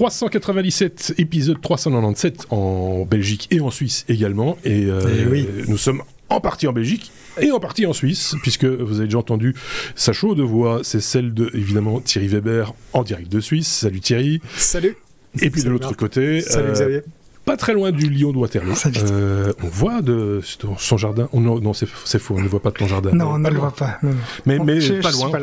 397, épisode 397 en Belgique et en Suisse également. Et oui. Nous sommes en partie en Belgique et en partie en Suisse, puisque vous avez déjà entendu sa chaude voix, c'est celle de, évidemment, Thierry Weber en direct de Suisse. Salut Thierry. Salut. Et puis de l'autre côté... Salut Xavier. Pas très loin du lion de Waterloo. On voit de son jardin. Oh non, c'est faux, on ne voit pas de ton jardin. Non, on ne le voit pas. Non. Mais pas loin. Pas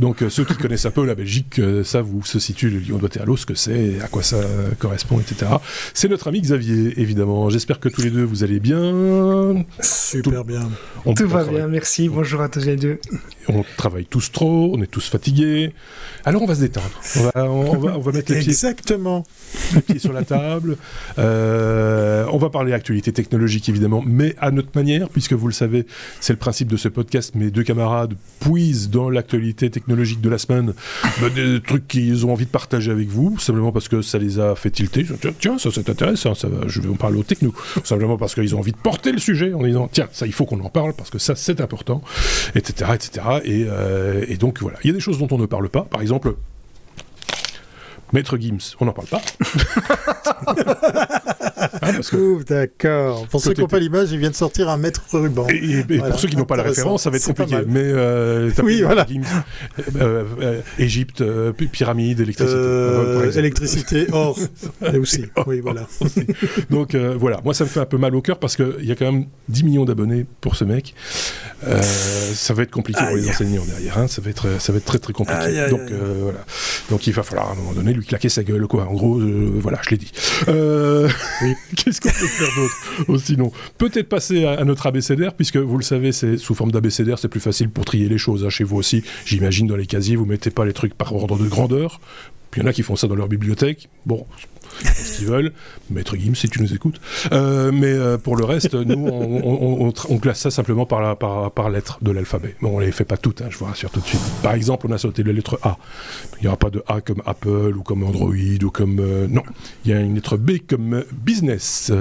donc ceux qui connaissent un peu la Belgique savent où se situe le lion de Waterloo, ce que c'est, à quoi ça correspond, etc. C'est notre ami Xavier, évidemment. J'espère que tous les deux vous allez bien. Super bien. Tout va bien, merci. Bonjour à tous les deux. On travaille tous trop, on est tous fatigués. Alors on va se détendre. On va mettre les pieds sur la table. On va parler actualité technologique évidemment, mais à notre manière, puisque vous le savez, c'est le principe de ce podcast. Mes deux camarades puisent dans l'actualité technologique de la semaine des trucs qu'ils ont envie de partager avec vous, simplement parce que ça les a fait tilter. Tiens, ça c'est intéressant, ça va, je vais en parler aux techno. Simplement parce qu'ils ont envie de porter le sujet en disant tiens, ça il faut qu'on en parle parce que ça c'est important, etc. Et donc voilà, il y a des choses dont on ne parle pas, par exemple. Maître Gims, on n'en parle pas. D'accord. Pour ceux qui n'ont pas l'image, il vient de sortir un Maître Ruban. Et voilà, pour ceux qui n'ont pas la référence, ça va être compliqué. Mais oui, voilà. Gims, Égypte, pyramide, électricité. Électricité, or. Et aussi. Oui, voilà. Donc voilà, moi ça me fait un peu mal au cœur parce qu'il y a quand même 10 millions d'abonnés pour ce mec. Ça va être compliqué pour les enseignants derrière. Hein. Ça va être très très compliqué. Donc voilà. Donc il va falloir à un moment donné lui claquer sa gueule, quoi. En gros, voilà, je l'ai dit. Oui. Qu'est-ce qu'on peut faire d'autre sinon? Peut-être passer à notre abécédaire, puisque vous le savez, c'est sous forme d'abécédaire, c'est plus facile pour trier les choses. Hein. Chez vous aussi, j'imagine, dans les casiers, vous mettez pas les trucs par ordre de grandeur. Puis il y en a qui font ça dans leur bibliothèque. Bon, ce qu'ils veulent. Maître Gims, si tu nous écoutes. Mais pour le reste, nous, on classe ça simplement par lettre de l'alphabet. Mais on ne les fait pas toutes, hein, je vous rassure tout de suite. Par exemple, on a sauté la lettre A. Il n'y aura pas de A comme Apple ou comme Android ou comme... non, il y a une lettre B comme business,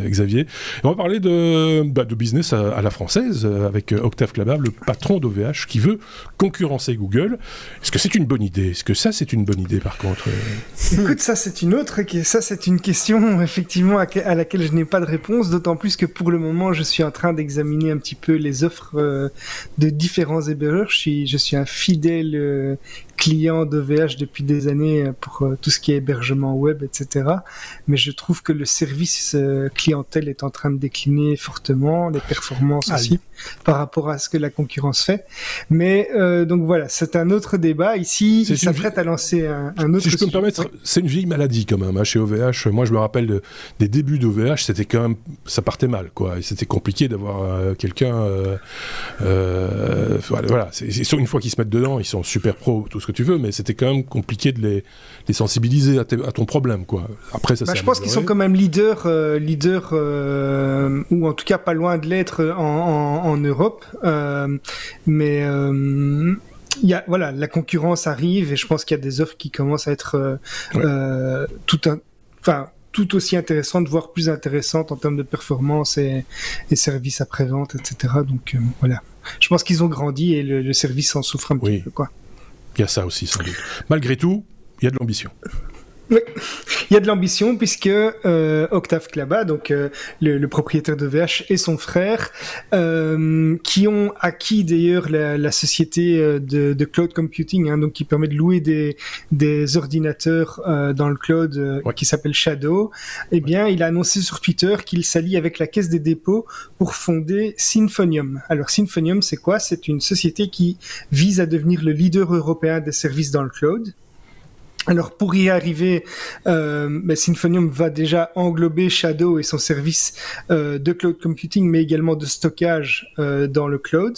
Xavier. Et on va parler de business à la française, avec Octave Klaba, le patron d'OVH, qui veut concurrencer Google. Est-ce que c'est une bonne idée? Est-ce que ça, c'est une bonne idée, par contre Écoute, ça, c'est une question, effectivement, à laquelle je n'ai pas de réponse, d'autant plus que pour le moment, je suis en train d'examiner un petit peu les offres de différents hébergeurs. Je suis un fidèle client d'OVH depuis des années pour tout ce qui est hébergement web, etc. Mais je trouve que le service clientèle est en train de décliner fortement, les performances aussi, par rapport à ce que la concurrence fait. Mais donc voilà, c'est un autre débat. Ici, il s'apprête à lancer un autre... Si je peux me permettre, c'est une vieille maladie quand même, hein, chez OVH. Moi, je me rappelle des débuts d'OVH, c'était quand même... Ça partait mal, quoi. Et c'était compliqué d'avoir quelqu'un... voilà, une fois qu'ils se mettent dedans, ils sont super pros, tout ce que tu veux, mais c'était quand même compliqué de les sensibiliser à ton problème, quoi. Après, ça je pense qu'ils sont quand même leaders, ou en tout cas pas loin de l'être en Europe, mais voilà, la concurrence arrive et je pense qu'il y a des offres qui commencent à être tout aussi intéressantes, voire plus intéressantes en termes de performance et services après-vente, etc. Donc voilà, je pense qu'ils ont grandi et le service en souffre un petit peu, quoi. Il y a ça aussi, sans doute. Malgré tout, il y a de l'ambition. Oui, il y a de l'ambition puisque Octave Klaba, donc le propriétaire de VH, et son frère, qui ont acquis d'ailleurs la société de cloud computing, hein, donc qui permet de louer des ordinateurs dans le cloud, qui s'appelle Shadow. Eh bien, il a annoncé sur Twitter qu'il s'allie avec la Caisse des dépôts pour fonder Symphonium. Alors Symphonium, c'est quoi? C'est une société qui vise à devenir le leader européen des services dans le cloud. Alors pour y arriver, Symphonium va déjà englober Shadow et son service de cloud computing, mais également de stockage dans le cloud,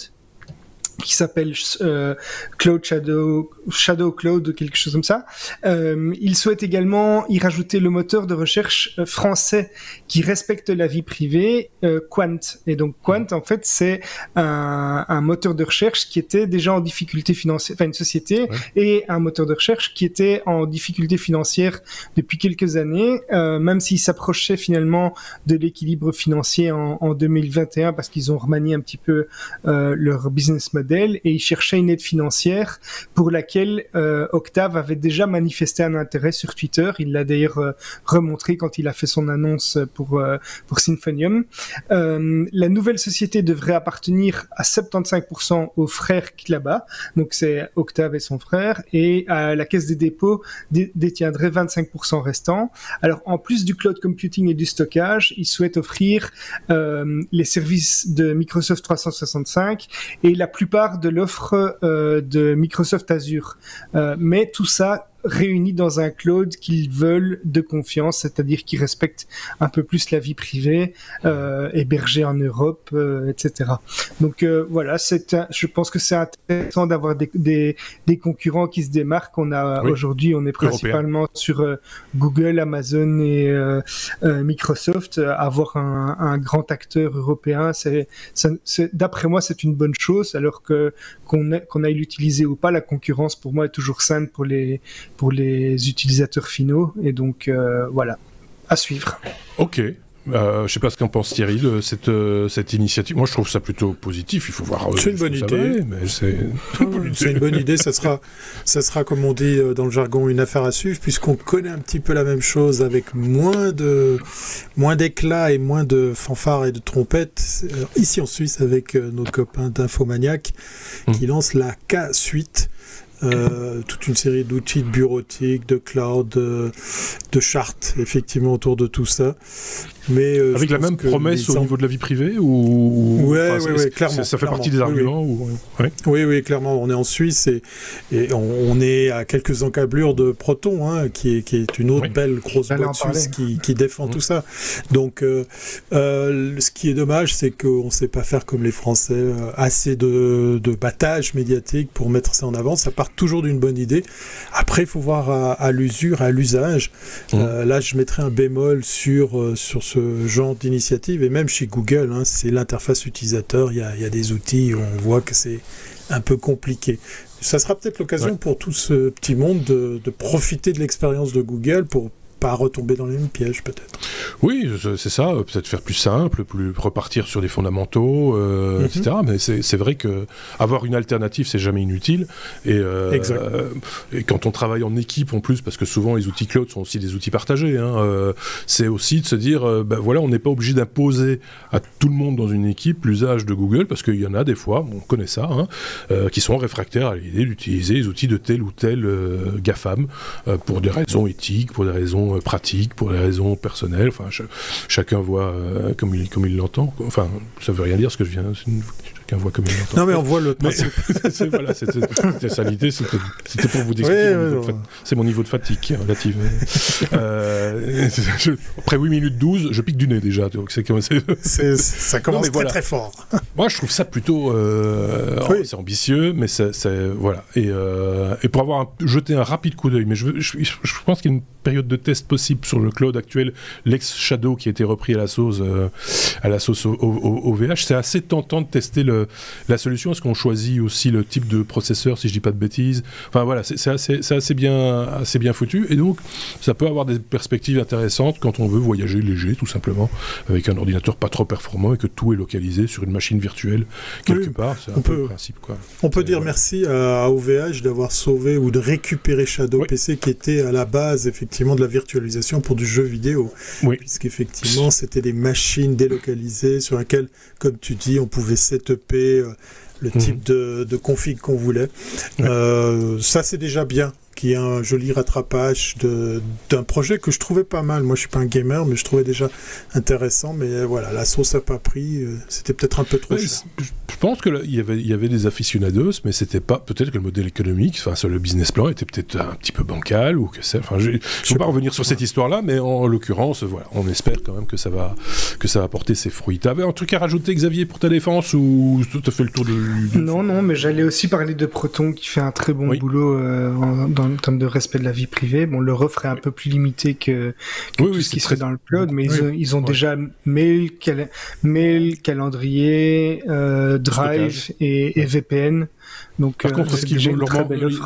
qui s'appelle Cloud Shadow Cloud ou quelque chose comme ça. Il souhaite également y rajouter le moteur de recherche français qui respecte la vie privée, Quant. Et donc Quant, en fait, c'est un moteur de recherche qui était déjà en difficulté financière, enfin une société, et un moteur de recherche qui était en difficulté financière depuis quelques années, même s'il s'approchait finalement de l'équilibre financier en 2021 parce qu'ils ont remanié un petit peu leur business model. modèle et il cherchait une aide financière pour laquelle Octave avait déjà manifesté un intérêt sur Twitter. Il l'a d'ailleurs remontré quand il a fait son annonce pour Symfonium. La nouvelle société devrait appartenir à 75% aux frères Klaba, donc c'est Octave et son frère, et la Caisse des dépôts détiendrait 25% restants. Alors en plus du cloud computing et du stockage, il souhaite offrir les services de Microsoft 365 et la plupart de l'offre de Microsoft Azure. Mais tout ça réunis dans un cloud qu'ils veulent de confiance, c'est-à-dire qui respecte un peu plus la vie privée, hébergé en Europe, etc. Donc voilà, je pense que c'est intéressant d'avoir des concurrents qui se démarquent. Aujourd'hui, on est principalement sur Google, Amazon et Microsoft. Avoir un grand acteur européen, d'après moi, c'est une bonne chose. Alors qu'on aille l'utiliser ou pas, la concurrence pour moi est toujours saine pour les utilisateurs finaux, et donc voilà, à suivre. Ok. Je sais pas ce qu'en pense Thierry de cette initiative. Moi, je trouve ça plutôt positif. Il faut voir. C'est une bonne idée. C'est une bonne idée. Ça sera, comme on dit dans le jargon, une affaire à suivre, puisqu'on connaît un petit peu la même chose avec moins d'éclat et moins de fanfares et de trompettes. Ici en Suisse, avec nos copains d'Infomaniac, qui lancent la K-Suite. Toute une série d'outils de bureautique, de cloud, de chartes, effectivement, autour de tout ça. Mais, avec la même promesse au niveau de la vie privée ou... Ouais, clairement. Ça fait partie des arguments Oui, clairement. On est en Suisse et on est à quelques encablures de Proton, qui est une autre belle grosse boîte suisse qui défend tout ça. Donc, ce qui est dommage, c'est qu'on ne sait pas faire comme les Français, assez de battage médiatique pour mettre ça en avant. Ça part toujours d'une bonne idée. Après, il faut voir à l'usure, à l'usage. Là, je mettrais un bémol sur ce genre d'initiative, et même chez Google, c'est l'interface utilisateur, il y a des outils où on voit que c'est un peu compliqué. Ça sera peut-être l'occasion pour tout ce petit monde de profiter de l'expérience de Google pour pas retomber dans les mêmes pièges, peut-être. Oui, c'est ça, peut-être faire plus simple, repartir sur des fondamentaux, etc. Mais c'est vrai que avoir une alternative, c'est jamais inutile. Et quand on travaille en équipe en plus, parce que souvent les outils cloud sont aussi des outils partagés, c'est aussi de se dire, voilà, on n'est pas obligé d'imposer à tout le monde dans une équipe l'usage de Google, parce qu'il y en a des fois, on connaît ça, qui sont réfractaires à l'idée d'utiliser les outils de tel ou tel GAFAM pour des raisons éthiques, pour des raisons pratiques, pour des raisons personnelles. Enfin, chacun voit comme il l'entend. Enfin, ça veut rien dire ce que je viens. Chacun voit comme il l'entend. Non, mais on voit le principe. Voilà, c'était ça l'idée. C'était pour vous expliquer. C'est mon niveau de fatigue qui est relative. Après 8 minutes 12, je pique du nez déjà. Donc ça commence très fort. Moi, je trouve ça plutôt c'est ambitieux, mais voilà. Et pour avoir jeté un rapide coup d'œil, mais je pense qu'il y a une période de test possible sur le cloud actuel, l'ex-Shadow qui a été repris à la sauce OVH. C'est assez tentant de tester la solution. Est-ce qu'on choisit aussi le type de processeur, si je dis pas de bêtises? Enfin voilà, c'est assez bien foutu, et donc ça peut avoir des perspectives intéressantes quand on veut voyager léger, tout simplement, avec un ordinateur pas trop performant et que tout est localisé sur une machine virtuelle quelque part. C'est un peu le principe, quoi. On peut dire merci à OVH d'avoir sauvé ou de récupérer Shadow PC, qui était à la base effectivement de la virtualisation pour du jeu vidéo, puisqu'effectivement c'était des machines délocalisées sur lesquelles, comme tu dis, on pouvait setuper le type de config qu'on voulait. Ça, c'est déjà bien, qu'il y ait un joli rattrapage d'un projet que je trouvais pas mal. Moi, je suis pas un gamer, mais je trouvais déjà intéressant. Mais voilà, la sauce n'a pas pris. C'était peut-être un peu trop cher. Je pense qu'il y avait des aficionados, mais c'était pas... Peut-être que le modèle économique, sur le business plan, était peut-être un petit peu bancal, ou que c'est... Enfin, je ne vais pas revenir sur cette histoire-là, mais en l'occurrence, voilà, on espère quand même que ça va porter ses fruits. Tu avais un truc à rajouter, Xavier, pour ta défense, ou tu as fait le tour de... Non, mais j'allais aussi parler de Proton, qui fait un très bon boulot en termes de respect de la vie privée. Bon, leur offre est un peu plus limitée que tout ce qui se fait dans le cloud, mais ils ont déjà mail, calendrier, Drive et VPN. Donc, par contre,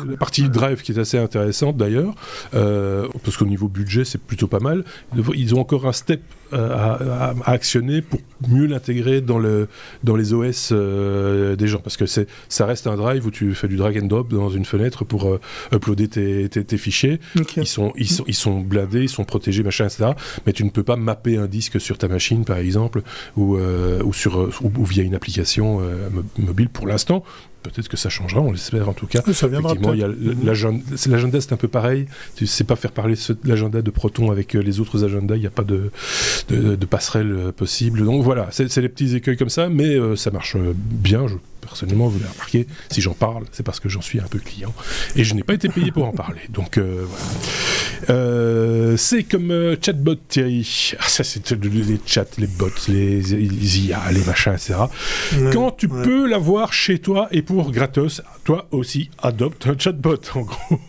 la partie Drive qui est assez intéressante d'ailleurs, parce qu'au niveau budget c'est plutôt pas mal, ils ont encore un step à actionner pour mieux l'intégrer dans les OS des gens, parce que ça reste un drive où tu fais du drag and drop dans une fenêtre pour uploader tes fichiers. Okay. Ils sont blindés, ils sont protégés, machin, etc. Mais tu ne peux pas mapper un disque sur ta machine, par exemple, ou via une application mobile pour l'instant. Peut-être que ça changera, on l'espère en tout cas. Ça viendra peut-être. L'agenda, c'est un peu pareil. Tu ne sais pas faire parler l'agenda de Proton avec les autres agendas. Il n'y a pas de passerelle possible. Donc voilà, c'est les petits écueils comme ça, mais ça marche bien. Personnellement, vous l'avez remarqué, si j'en parle, c'est parce que j'en suis un peu client. Et je n'ai pas été payé pour en parler. Donc voilà. C'est comme chatbot, Thierry. Ça, c'est les chats, les bots, les IA, les machins, etc. Quand tu peux l'avoir chez toi et pour gratos, toi aussi, adopte un chatbot, en gros.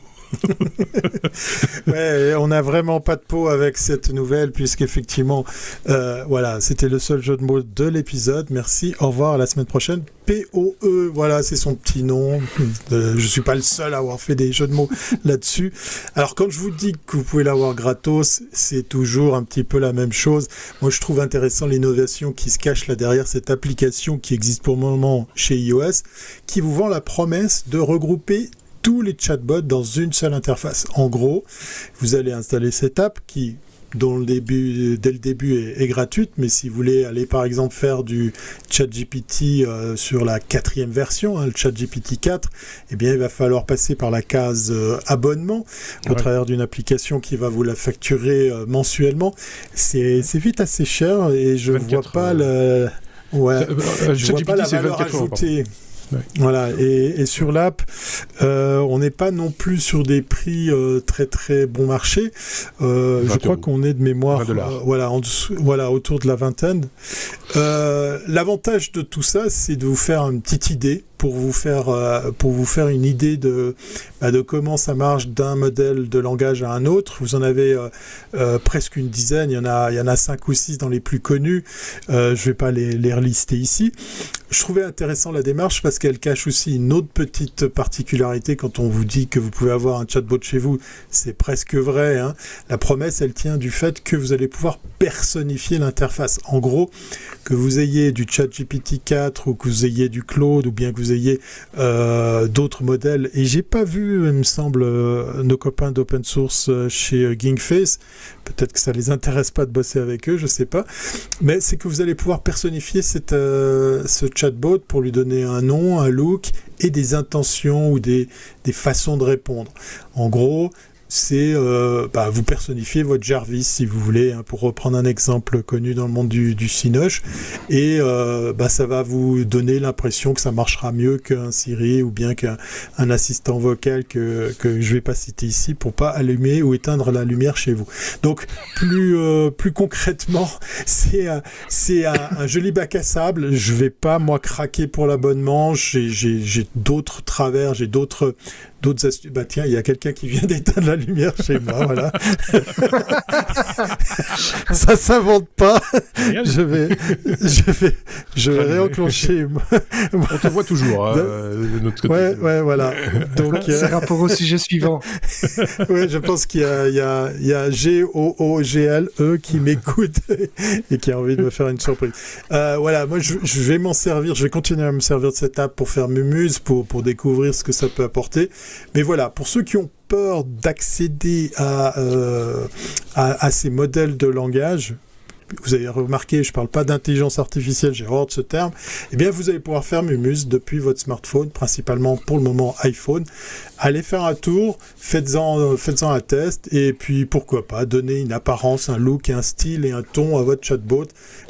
Ouais, on n'a vraiment pas de peau avec cette nouvelle, puisqu'effectivement, voilà, c'était le seul jeu de mots de l'épisode. Merci, au revoir, à la semaine prochaine. POE, voilà, c'est son petit nom. Je suis pas le seul à avoir fait des jeux de mots là-dessus. Alors, quand je vous dis que vous pouvez l'avoir gratos, c'est toujours un petit peu la même chose. Moi, je trouve intéressant l'innovation qui se cache là derrière cette application qui existe pour le moment chez iOS, qui vous vend la promesse de regrouper tous les chatbots dans une seule interface. En gros, vous allez installer cette app qui, dès le début est gratuite, mais si vous voulez aller par exemple faire du ChatGPT sur la 4e version, le ChatGPT 4, eh bien il va falloir passer par la case abonnement au travers d'une application qui va vous la facturer mensuellement. C'est vite assez cher et je ne vois pas je vois pas la valeur ajoutée. Ouais. Voilà, et sur l'app, on n'est pas non plus sur des prix très très bon marché. Je crois qu'on est de mémoire, autour de la vingtaine. L'avantage de tout ça, c'est de vous faire une petite idée pour vous faire une idée de comment ça marche d'un modèle de langage à un autre. Vous en avez presque une dizaine, il y en a 5 ou 6 dans les plus connus. Je vais pas les relister ici. Je trouvais intéressant la démarche parce qu'elle cache aussi une autre petite particularité. Quand on vous dit que vous pouvez avoir un chatbot chez vous, c'est presque vrai, hein. La promesse, elle tient du fait que vous allez pouvoir personnifier l'interface. En gros, que vous ayez du ChatGPT 4 ou que vous ayez du Claude ou bien que vous ayez d'autres modèles. Et j'ai pas vu, il me semble, nos copains d'open source chez GingFace. Peut-être que ça les intéresse pas de bosser avec eux, je sais pas. Mais c'est que vous allez pouvoir personnifier ce chatbot pour lui donner un nom, un look et des intentions ou des façons de répondre. En gros, c'est vous personnifiez votre Jarvis si vous voulez, hein, pour reprendre un exemple connu dans le monde du Cinoche, et ça va vous donner l'impression que ça marchera mieux qu'un Siri ou bien qu'un assistant vocal que je vais pas citer ici pour pas allumer ou éteindre la lumière chez vous. Donc plus concrètement, c'est un joli bac à sable. Je vais pas moi craquer pour l'abonnement. J'ai d'autres travers, j'ai d'autres astuces. Bah tiens, il y a quelqu'un qui vient d'éteindre la lumière chez moi, voilà. Ça s'invente pas. Je vais réenclencher. On te voit toujours, de notre côté. Ouais, voilà. Donc c'est rapport au sujet suivant. Ouais, je pense qu'il y a GOOGLE qui m'écoute et qui a envie de me faire une surprise. Voilà, moi je vais m'en servir, je vais continuer à me servir de cette app pour faire Mumuse, pour découvrir ce que ça peut apporter. Mais voilà, pour ceux qui ont peur d'accéder à ces modèles de langage, vous avez remarqué, je ne parle pas d'intelligence artificielle, j'ai horreur de ce terme, eh bien vous allez pouvoir faire Mumuse depuis votre smartphone, principalement pour le moment iPhone. Allez faire un tour, faites-en un test, et puis pourquoi pas donner une apparence, un look, un style et un ton à votre chatbot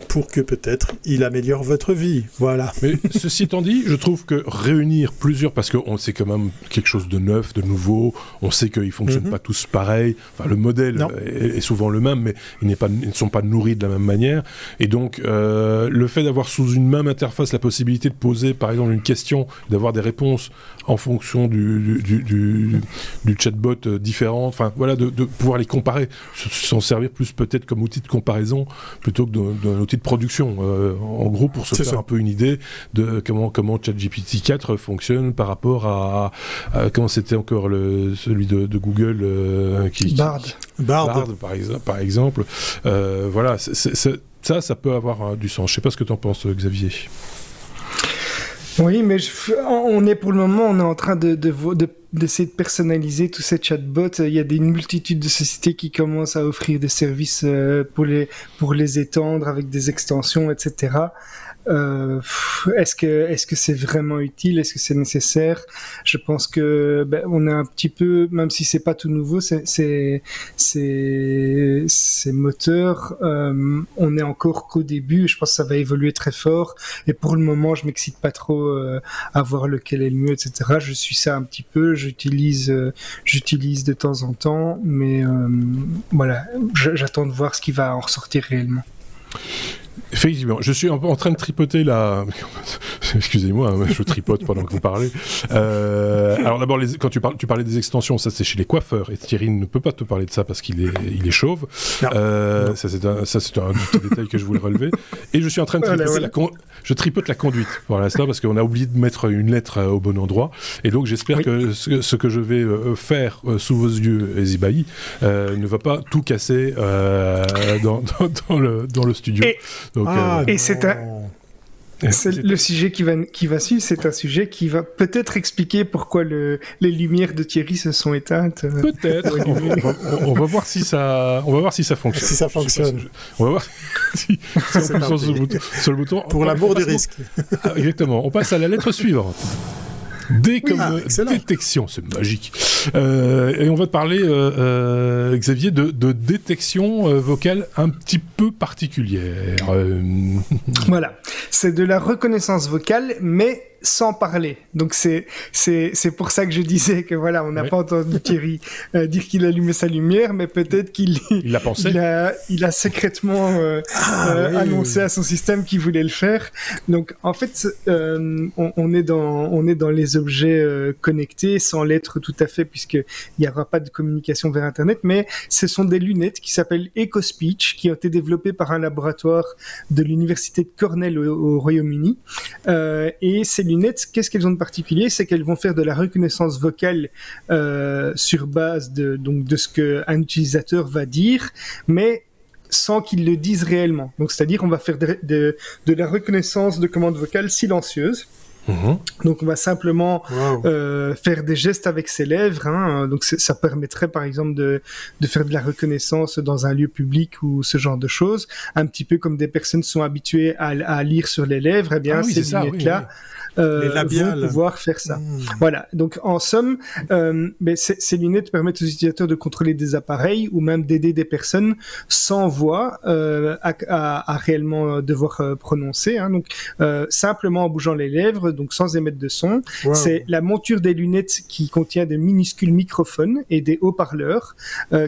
pour que peut-être il améliore votre vie. Voilà. Mais ceci étant dit, je trouve que réunir plusieurs, parce qu'on sait quand même quelque chose de neuf, de nouveau, on sait qu'ils ne fonctionnent pas tous pareil, enfin le modèle est souvent le même, mais ils ne sont pas nourris de la même manière, et donc le fait d'avoir sous une même interface la possibilité de poser par exemple une question, d'avoir des réponses en fonction du chatbot différent, enfin voilà, de pouvoir les comparer, s'en servir plus peut-être comme outil de comparaison plutôt que d'un outil de production, en gros pour se faire un peu une idée de comment ChatGPT 4 fonctionne par rapport à comment c'était encore celui de Google Bard par exemple. Voilà, Ça peut avoir du sens. Je sais pas ce que tu en penses, Xavier. Oui, mais on est pour le moment, on est en train d'essayer de personnaliser tous ces chatbots. Il y a une multitude de sociétés qui commencent à offrir des services pour les étendre avec des extensions, etc. Est-ce que c'est vraiment utile? Est-ce que c'est nécessaire? Je pense que on est un petit peu, même si c'est pas tout nouveau, ces moteurs, on est encore qu'au début. Je pense que ça va évoluer très fort. Et pour le moment, je m'excite pas trop à voir lequel est le mieux, etc. Je suis ça un petit peu. J'utilise de temps en temps, mais voilà, j'attends de voir ce qui va en ressortir réellement. Effectivement, je suis en train de tripoter la... Excusez-moi, je tripote pendant que vous parlez. Alors d'abord, quand tu parlais des extensions, ça c'est chez les coiffeurs, et Thierry ne peut pas te parler de ça parce qu'il est chauve. Ça c'est un petit détail que je voulais relever. Et je suis en train de tripoter je tripote la conduite pour l'instant parce qu'on a oublié de mettre une lettre au bon endroit. Et donc j'espère que ce que je vais faire sous vos yeux ébahis ne va pas tout casser dans le studio. Et c'est le sujet qui va suivre, c'est un sujet qui va peut-être expliquer pourquoi les lumières de Thierry se sont éteintes. Peut-être. On va voir si ça fonctionne. Si ça fonctionne. On va voir si on peut sur le bouton. Pour l'amour du risque. Exactement. On passe à la lettre suivante. D comme détection, c'est magique. Et on va te parler, Xavier, de détection vocale un petit peu particulière. Voilà, c'est de la reconnaissance vocale, mais sans parler. Donc c'est pour ça que je disais que voilà, on n'a pas entendu Thierry dire qu'il allumait sa lumière, mais peut-être qu'il l'a pensé. Il a secrètement annoncé à son système qu'il voulait le faire. Donc en fait, on est dans les objets connectés sans l'être tout à fait, puisqu'il n'y aura pas de communication vers Internet, mais ce sont des lunettes qui s'appellent EcoSpeech, qui ont été développées par un laboratoire de l'université de Cornell au Royaume-Uni. Et ces lunettes, qu'est-ce qu'elles ont de particulier? C'est qu'elles vont faire de la reconnaissance vocale sur base de ce qu'un utilisateur va dire, mais sans qu'il le dise réellement. Donc, c'est-à-dire, on va faire de la reconnaissance de commandes vocales silencieuses. Donc on va simplement faire des gestes avec ses lèvres, donc ça permettrait par exemple de faire de la reconnaissance dans un lieu public ou ce genre de choses, un petit peu comme des personnes sont habituées à lire sur les lèvres, et bien ces lunettes-là vont pouvoir faire ça. Voilà, donc en somme, ces lunettes permettent aux utilisateurs de contrôler des appareils ou même d'aider des personnes sans voix à réellement devoir prononcer, donc simplement en bougeant les lèvres, donc sans émettre de son. C'est la monture des lunettes qui contient des minuscules microphones et des haut-parleurs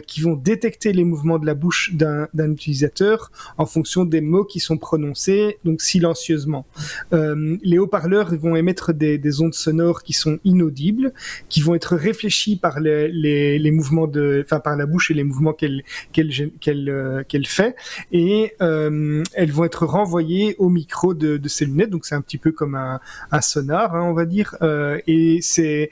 qui vont détecter les mouvements de la bouche d'un utilisateur en fonction des mots qui sont prononcés, donc silencieusement. Les haut-parleurs vont émettre des ondes sonores qui sont inaudibles, qui vont être réfléchies par les mouvements par la bouche et les mouvements qu'elle fait, et elles vont être renvoyées au micro de ces lunettes. Donc c'est un petit peu comme un sonar, on va dire, et ces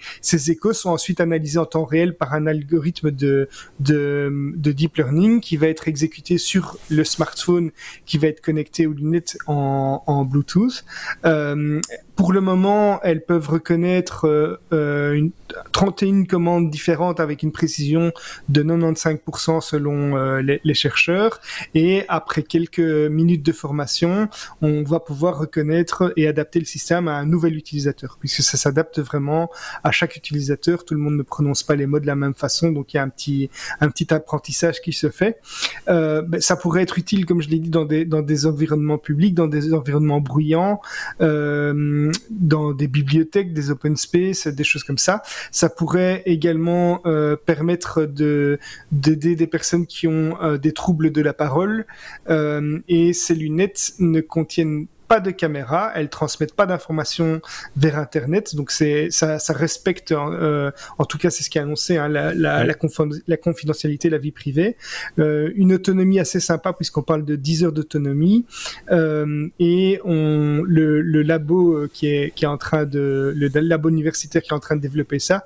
échos sont ensuite analysés en temps réel par un algorithme de deep learning qui va être exécuté sur le smartphone qui va être connecté aux lunettes en Bluetooth. Pour le moment, elles peuvent reconnaître 31 commandes différentes avec une précision de 95% selon les chercheurs. Et après quelques minutes de formation, on va pouvoir reconnaître et adapter le système à un nouvel utilisateur, puisque ça s'adapte vraiment à chaque utilisateur. Tout le monde ne prononce pas les mots de la même façon, donc il y a un petit apprentissage qui se fait. Ça pourrait être utile, comme je l'ai dit, dans des environnements publics, dans des environnements bruyants, dans des bibliothèques, des open space, des choses comme ça. Ça pourrait également permettre d'aider des personnes qui ont des troubles de la parole, et ces lunettes ne contiennent pas de caméra, elles transmettent pas d'informations vers Internet, donc ça respecte, en tout cas c'est ce qui est annoncé, hein, la confidentialité, la vie privée, une autonomie assez sympa puisqu'on parle de 10 heures d'autonomie, et le labo qui est en train le labo universitaire qui est en train de développer ça,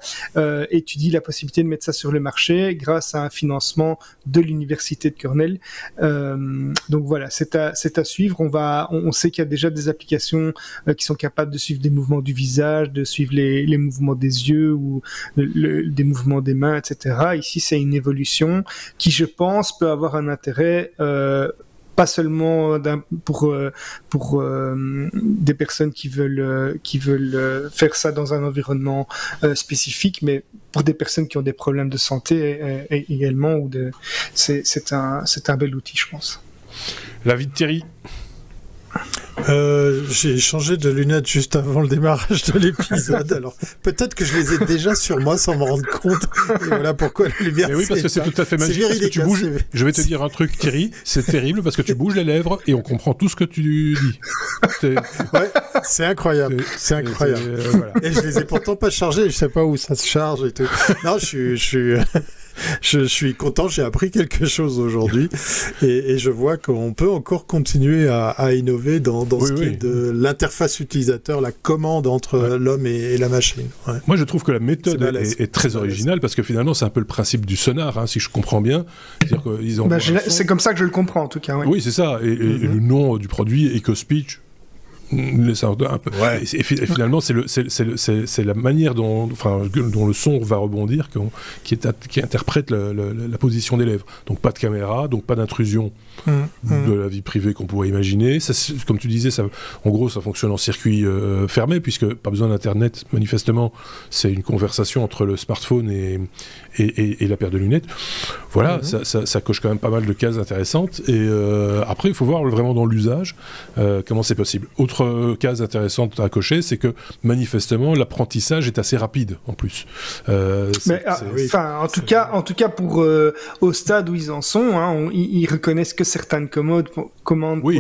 étudie la possibilité de mettre ça sur le marché grâce à un financement de l'université de Cornell. Donc voilà, c'est à suivre. On sait qu'il y a déjà des applications qui sont capables de suivre des mouvements du visage, de suivre les mouvements des yeux ou des mouvements des mains, etc. Ici, c'est une évolution qui, je pense, peut avoir un intérêt pas seulement pour des personnes qui veulent faire ça dans un environnement spécifique, mais pour des personnes qui ont des problèmes de santé également. C'est un bel outil, je pense. L'avis de Thierry? J'ai changé de lunettes juste avant le démarrage de l'épisode, alors peut-être que je les ai déjà sur moi sans m'en rendre compte, et voilà pourquoi la lumière. Mais oui, parce que c'est tout à fait magique, parce que tu bouges. Je vais te dire un truc, Thierry, c'est terrible parce que tu bouges les lèvres et on comprend tout ce que tu dis. Ouais, c'est incroyable, c'est incroyable. Voilà. Et je les ai pourtant pas chargés, je sais pas où ça se charge et tout. Non, je suis content, j'ai appris quelque chose aujourd'hui et je vois qu'on peut encore continuer à innover dans ce qui est de l'interface utilisateur, la commande entre l'homme et la machine. Ouais. Moi, je trouve que la méthode est très originale parce que finalement, c'est un peu le principe du sonar, hein, si je comprends bien. C'est-à-dire qu'ils ont c'est comme ça que je le comprends, en tout cas. Oui, c'est ça. Et le nom du produit, EcoSpeech, un peu. Ouais. Et finalement, c'est la manière dont le son va rebondir qui interprète la position des lèvres. Donc pas de caméra, donc pas d'intrusion de la vie privée qu'on pourrait imaginer. Ça, comme tu disais, en gros, ça fonctionne en circuit fermé, puisque pas besoin d'Internet, manifestement. C'est une conversation entre le smartphone et la paire de lunettes. Voilà, ça coche quand même pas mal de cases intéressantes. Et après, il faut voir vraiment dans l'usage comment c'est possible. Autre case intéressante à cocher, c'est que manifestement l'apprentissage est assez rapide en plus. En tout cas pour au stade où ils en sont, hein, ils reconnaissent que certaines commandes pour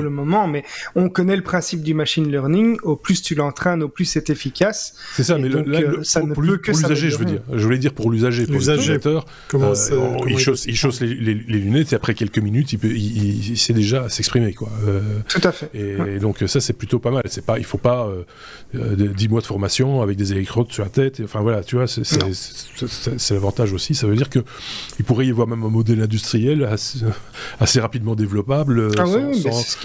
le moment, mais on connaît le principe du machine learning. Au plus tu l'entraînes, au plus c'est efficace. C'est ça, mais donc, ça ne peut que pour l'usager, je veux dire. Je voulais dire pour l'usager, pour l'utilisateur. Il chausse les lunettes et après quelques minutes, il sait déjà s'exprimer, quoi. Tout à fait. Et donc ça, c'est plutôt pas mal. Il faut pas 10 mois de formation avec des électrodes sur la tête. Enfin voilà, tu vois, c'est l'avantage aussi. Ça veut dire qu'il pourrait y avoir même un modèle industriel assez rapidement développable,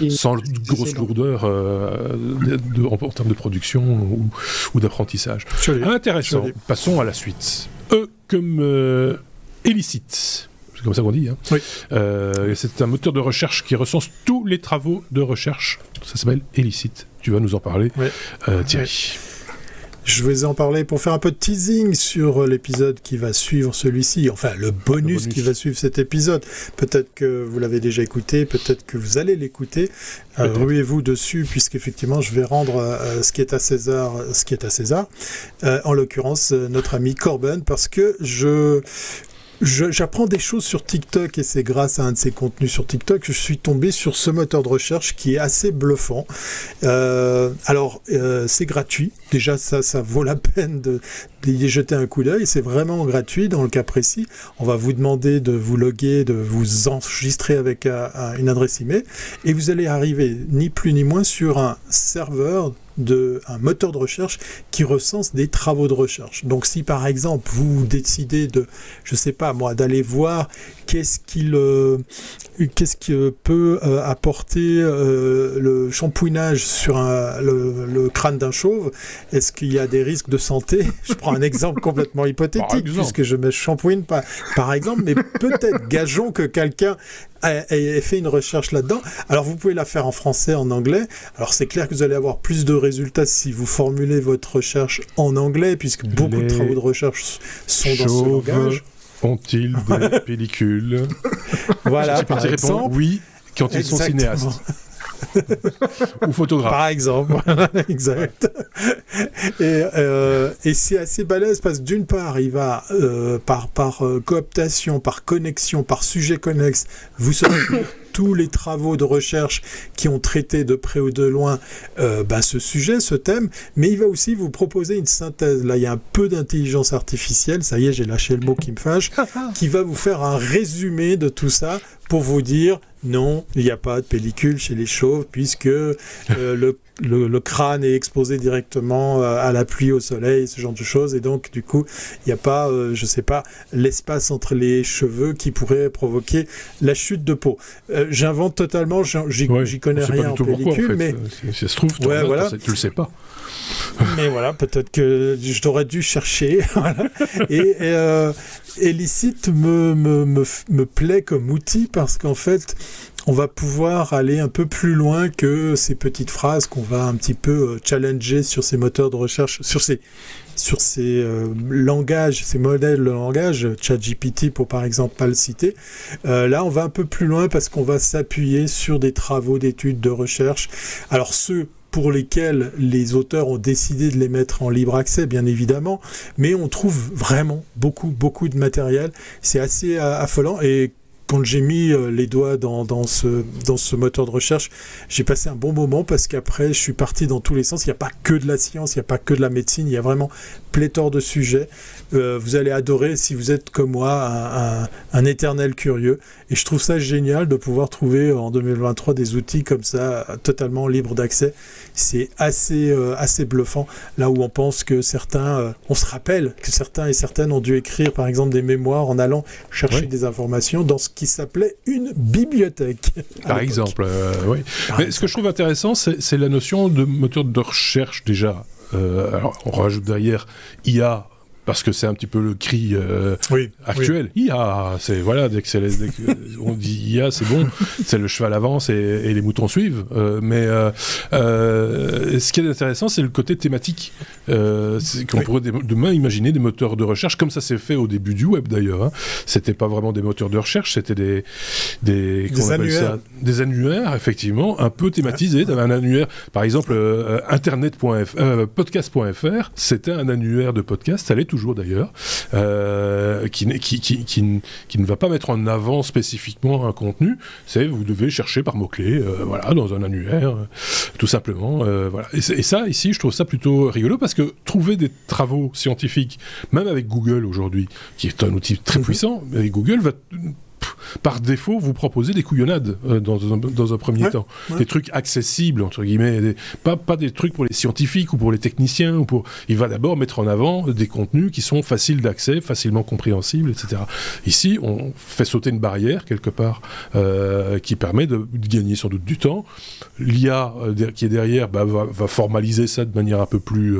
sans grosse lourdeur en termes de production ou d'apprentissage. Intéressant. Passons à la suite. Comme Elicit. C'est comme ça qu'on dit. Hein. Oui. C'est un moteur de recherche qui recense tous les travaux de recherche. Ça s'appelle Elicit. Tu vas nous en parler, Thierry. Je vais en parler pour faire un peu de teasing sur l'épisode qui va suivre celui-ci, enfin le bonus qui va suivre cet épisode. Peut-être que vous l'avez déjà écouté, peut-être que vous allez l'écouter. Ruez-vous dessus, puisqu'effectivement je vais rendre ce qui est à César, ce qui est à César. En l'occurrence, notre ami Corben, parce que j'apprends des choses sur TikTok et c'est grâce à un de ses contenus sur TikTok que je suis tombé sur ce moteur de recherche qui est assez bluffant. C'est gratuit. Déjà, ça vaut la peine d'y jeter un coup d'œil. C'est vraiment gratuit dans le cas précis. On va vous demander de vous loguer, de vous enregistrer avec une adresse email et vous allez arriver ni plus ni moins sur un serveur un moteur de recherche qui recense des travaux de recherche. Donc si par exemple vous décidez d'aller voir qu'est-ce qui peut apporter le shampouinage sur le crâne d'un chauve, est-ce qu'il y a des risques de santé? Je prends un exemple complètement hypothétique puisque je me shampouine pas par exemple, mais peut-être gageons que quelqu'un ait fait une recherche là-dedans. Alors vous pouvez la faire en français, en anglais. Alors c'est clair que vous allez avoir plus de résultats si vous formulez votre recherche en anglais, puisque beaucoup de travaux de recherche sont dans ce langage. Ont-ils des pellicules? Voilà, par exemple. Oui, quand ils sont cinéastes. Ou photographe. Par exemple, exact. Et c'est assez balèze parce que d'une part, il va par cooptation, par connexion, par sujet connexe, vous saurez tous les travaux de recherche qui ont traité de près ou de loin ce sujet, ce thème, mais il va aussi vous proposer une synthèse. Là, il y a un peu d'intelligence artificielle, ça y est, j'ai lâché le mot qui me fâche, qui va vous faire un résumé de tout ça pour vous dire non, il n'y a pas de pellicule chez les chauves puisque le crâne est exposé directement à la pluie, au soleil, ce genre de choses, et donc du coup il n'y a pas, l'espace entre les cheveux qui pourrait provoquer la chute de peau. J'invente totalement, j'y connais rien en pellicule, pourquoi, en fait. mais ça se trouve, tu le sais pas. Mais voilà, peut-être que je t'aurais dû chercher. Voilà. Et Licite me plaît comme outil parce qu'en fait, on va pouvoir aller un peu plus loin que ces petites phrases qu'on va un petit peu challenger sur ces moteurs de recherche, sur ces langages, ces modèles de langage, ChatGPT pour par exemple pas le citer. Là, on va un peu plus loin parce qu'on va s'appuyer sur des travaux d'études de recherche. Alors ceux pour lesquels les auteurs ont décidé de les mettre en libre accès, bien évidemment, mais on trouve vraiment beaucoup de matériel. C'est assez affolant, et quand j'ai mis les doigts dans ce moteur de recherche, j'ai passé un bon moment parce qu'après, je suis parti dans tous les sens. Il n'y a pas que de la science, il n'y a pas que de la médecine, il y a vraiment pléthore de sujets. Vous allez adorer si vous êtes comme moi un éternel curieux. Et je trouve ça génial de pouvoir trouver en 2023 des outils comme ça, totalement libres d'accès. C'est assez bluffant, là où on pense que certains, on se rappelle que certains et certaines ont dû écrire par exemple des mémoires en allant chercher des informations dans ce qui s'appelait une bibliothèque. Par exemple, oui. Mais ce que je trouve intéressant, c'est la notion de moteur de recherche déjà. Alors, on rajoute derrière IA, parce que c'est un petit peu le cri actuel. Oui. IA, c'est voilà, dès qu'on dit IA, c'est bon, c'est le cheval avance et les moutons suivent. Mais ce qui est intéressant, c'est le côté thématique. Qu'on pourrait demain imaginer des moteurs de recherche, comme ça s'est fait au début du web d'ailleurs. Hein. C'était pas vraiment des moteurs de recherche, c'était des annuaires. Des annuaires, effectivement, un peu thématisés. T'avais un annuaire, par exemple, podcast.fr, c'était un annuaire de podcast, ça l'est toujours d'ailleurs, qui ne va pas mettre en avant spécifiquement un contenu. Vous devez chercher par mots-clés, dans un annuaire, tout simplement. Voilà. Et ça, ici, je trouve ça plutôt rigolo parce que trouver des travaux scientifiques, même avec Google aujourd'hui, qui est un outil très puissant, mais Google va par défaut vous proposer des couillonnades dans un premier temps. Des trucs accessibles, entre guillemets, pas des trucs pour les scientifiques ou pour les techniciens. Il va d'abord mettre en avant des contenus qui sont faciles d'accès, facilement compréhensibles, etc. Ici, on fait sauter une barrière, quelque part, qui permet de gagner sans doute du temps. L'IA qui est derrière va formaliser ça de manière un peu plus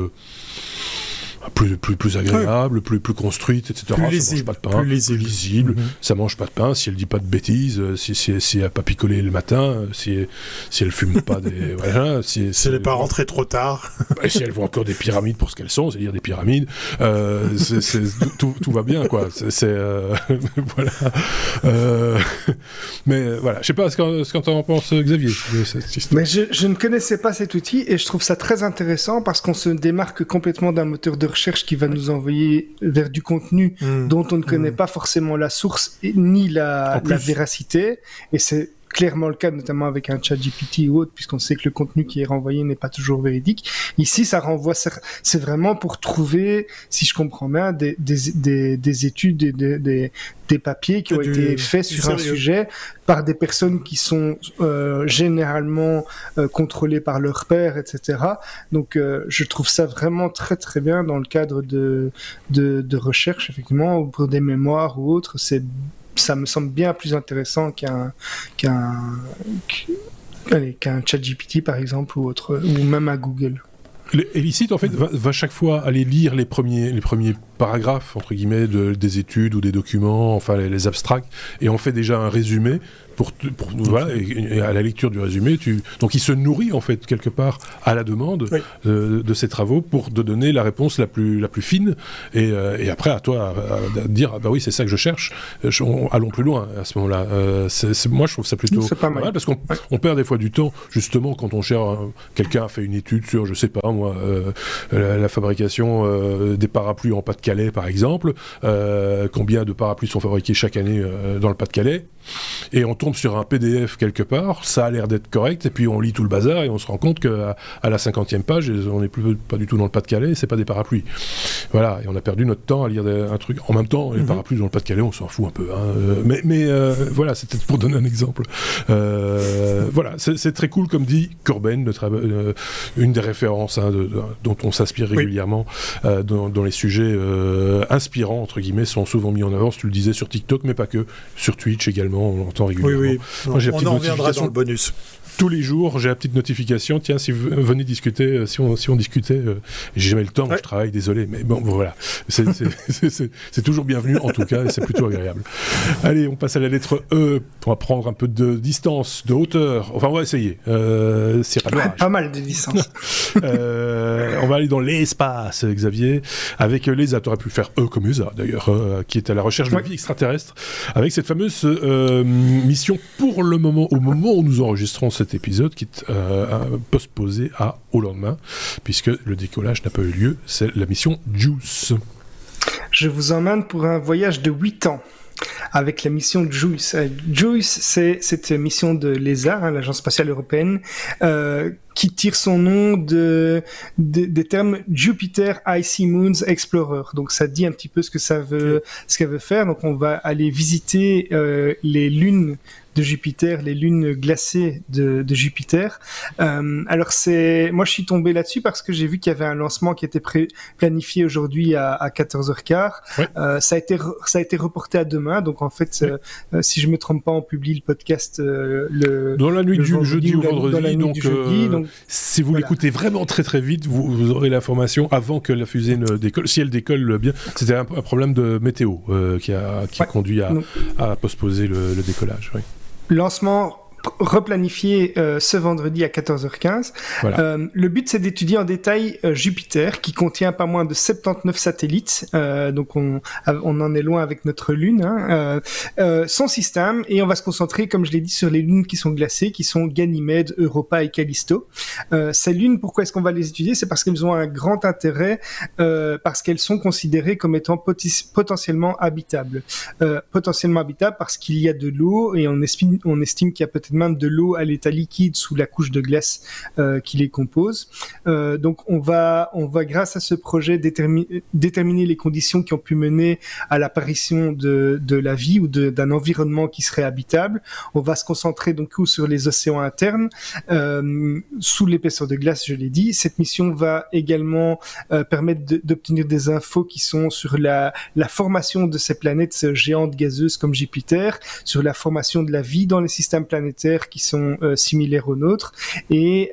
agréable, plus construite, etc. Plus lisible, ça mange pas de pain, plus lisible. Ça mange pas de pain si elle dit pas de bêtises, si elle a pas picolé le matin, si elle fume pas des si elle n'est pas rentrée trop tard, si elle voit encore des pyramides pour ce qu'elles sont, c'est-à-dire des pyramides, tout va bien quoi. Voilà. Mais voilà, je sais pas ce qu'en t'en penses, Xavier. Mais je ne connaissais pas cet outil et je trouve ça très intéressant parce qu'on se démarque complètement d'un moteur de recherche qui va nous envoyer vers du contenu dont on ne connaît pas forcément la source ni la véracité, et c'est clairement le cas notamment avec un ChatGPT ou autre, puisqu'on sait que le contenu qui est renvoyé n'est pas toujours véridique. Ici, ça renvoie, c'est vraiment pour trouver, si je comprends bien, des études, des papiers qui ont été faits sur un sujet par des personnes qui sont généralement contrôlées par leur père, etc. Donc, je trouve ça vraiment très très bien dans le cadre de recherche, effectivement, ou pour des mémoires ou autres. Ça me semble bien plus intéressant qu'un ChatGPT par exemple ou autre, ou même à Google. Licite en fait va chaque fois aller lire les premiers paragraphes entre guillemets des études ou des documents, enfin les abstracts, et on fait déjà un résumé voilà, et à la lecture du résumé, donc il se nourrit en fait quelque part à la demande de ces travaux pour te donner la réponse la plus fine, et après à toi à dire bah oui c'est ça que je cherche, allons plus loin à ce moment-là. Moi je trouve ça plutôt pas mal parce qu'on perd des fois du temps justement quand on cherche quelqu'un a fait une étude sur je sais pas moi la fabrication des parapluies en Pas-de-Calais par exemple, combien de parapluies sont fabriqués chaque année dans le Pas-de-Calais. et on tombe sur un PDF quelque part, ça a l'air d'être correct, et puis on lit tout le bazar, et on se rend compte qu'à la 50e page, on n'est pas du tout dans le Pas-de-Calais, c'est pas des parapluies. Voilà, et on a perdu notre temps à lire un truc. En même temps, les parapluies dans le Pas-de-Calais, on s'en fout un peu. Mais voilà, c'était pour donner un exemple. Voilà, c'est très cool, comme dit Corben, une des références dont on s'inspire régulièrement, dont les sujets inspirants, entre guillemets, sont souvent mis en avant. Tu le disais sur TikTok, mais pas que. Sur Twitch également, on l'entend régulièrement. Oui. Moi, on en reviendra dans le bonus. Tous les jours, j'ai la petite notification. Tiens, si vous venez discuter, si on discutait, j'ai jamais le temps, moi, je travaille, désolé, mais bon, voilà. C'est toujours bienvenu, en tout cas, et c'est plutôt agréable. Allez, on passe à la lettre E pour prendre un peu de distance, de hauteur. Enfin, on va essayer. C'est pas mal de distance. On va aller dans l'espace, Xavier, avec l'ESA. Tu aurais pu faire E comme ESA, d'ailleurs, qui est à la recherche de vie extraterrestre, avec cette fameuse mission pour le moment, au moment où nous enregistrons cet épisode, qui est postposé au lendemain, puisque le décollage n'a pas eu lieu. C'est la mission JUICE. Je vous emmène pour un voyage de 8 ans. Avec la mission JUICE. JUICE, c'est cette mission de l'ESA, l'Agence spatiale européenne, qui tire son nom des termes Jupiter Icy Moons Explorer. Donc ça dit un petit peu ce qu'elle veut faire. Donc on va aller visiter les lunes de Jupiter, les lunes glacées de Jupiter. Alors moi je suis tombé là-dessus parce que j'ai vu qu'il y avait un lancement qui était planifié aujourd'hui à 14h15. Ouais. Ça a été reporté à demain. Donc en fait, si je me trompe pas, on publie le podcast dans la nuit du jeudi au vendredi. Donc si vous l'écoutez vraiment très très vite, vous aurez l'information avant que la fusée ne décolle. Si elle décolle bien, c'était un problème de météo qui a conduit à postposer le décollage. Oui. Lancement replanifié ce vendredi à 14h15. Voilà. Le but, c'est d'étudier en détail Jupiter, qui contient pas moins de 79 satellites. Donc, on en est loin avec notre Lune. Son système, et on va se concentrer, comme je l'ai dit, sur les lunes qui sont glacées, qui sont Ganymède, Europa et Callisto. Ces lunes, pourquoi est-ce qu'on va les étudier? C'est parce qu'elles ont un grand intérêt, parce qu'elles sont considérées comme étant potentiellement habitables. Potentiellement habitables parce qu'il y a de l'eau, et on estime qu'il y a peut-être même de l'eau à l'état liquide sous la couche de glace qui les compose. Donc on va grâce à ce projet déterminer les conditions qui ont pu mener à l'apparition de la vie ou d'un environnement qui serait habitable. On va se concentrer donc sur les océans internes sous l'épaisseur de glace, je l'ai dit. Cette mission va également permettre d'obtenir des infos qui sont sur la formation de ces planètes géantes gazeuses comme Jupiter, sur la formation de la vie dans les systèmes planétaires qui sont similaires aux nôtres, et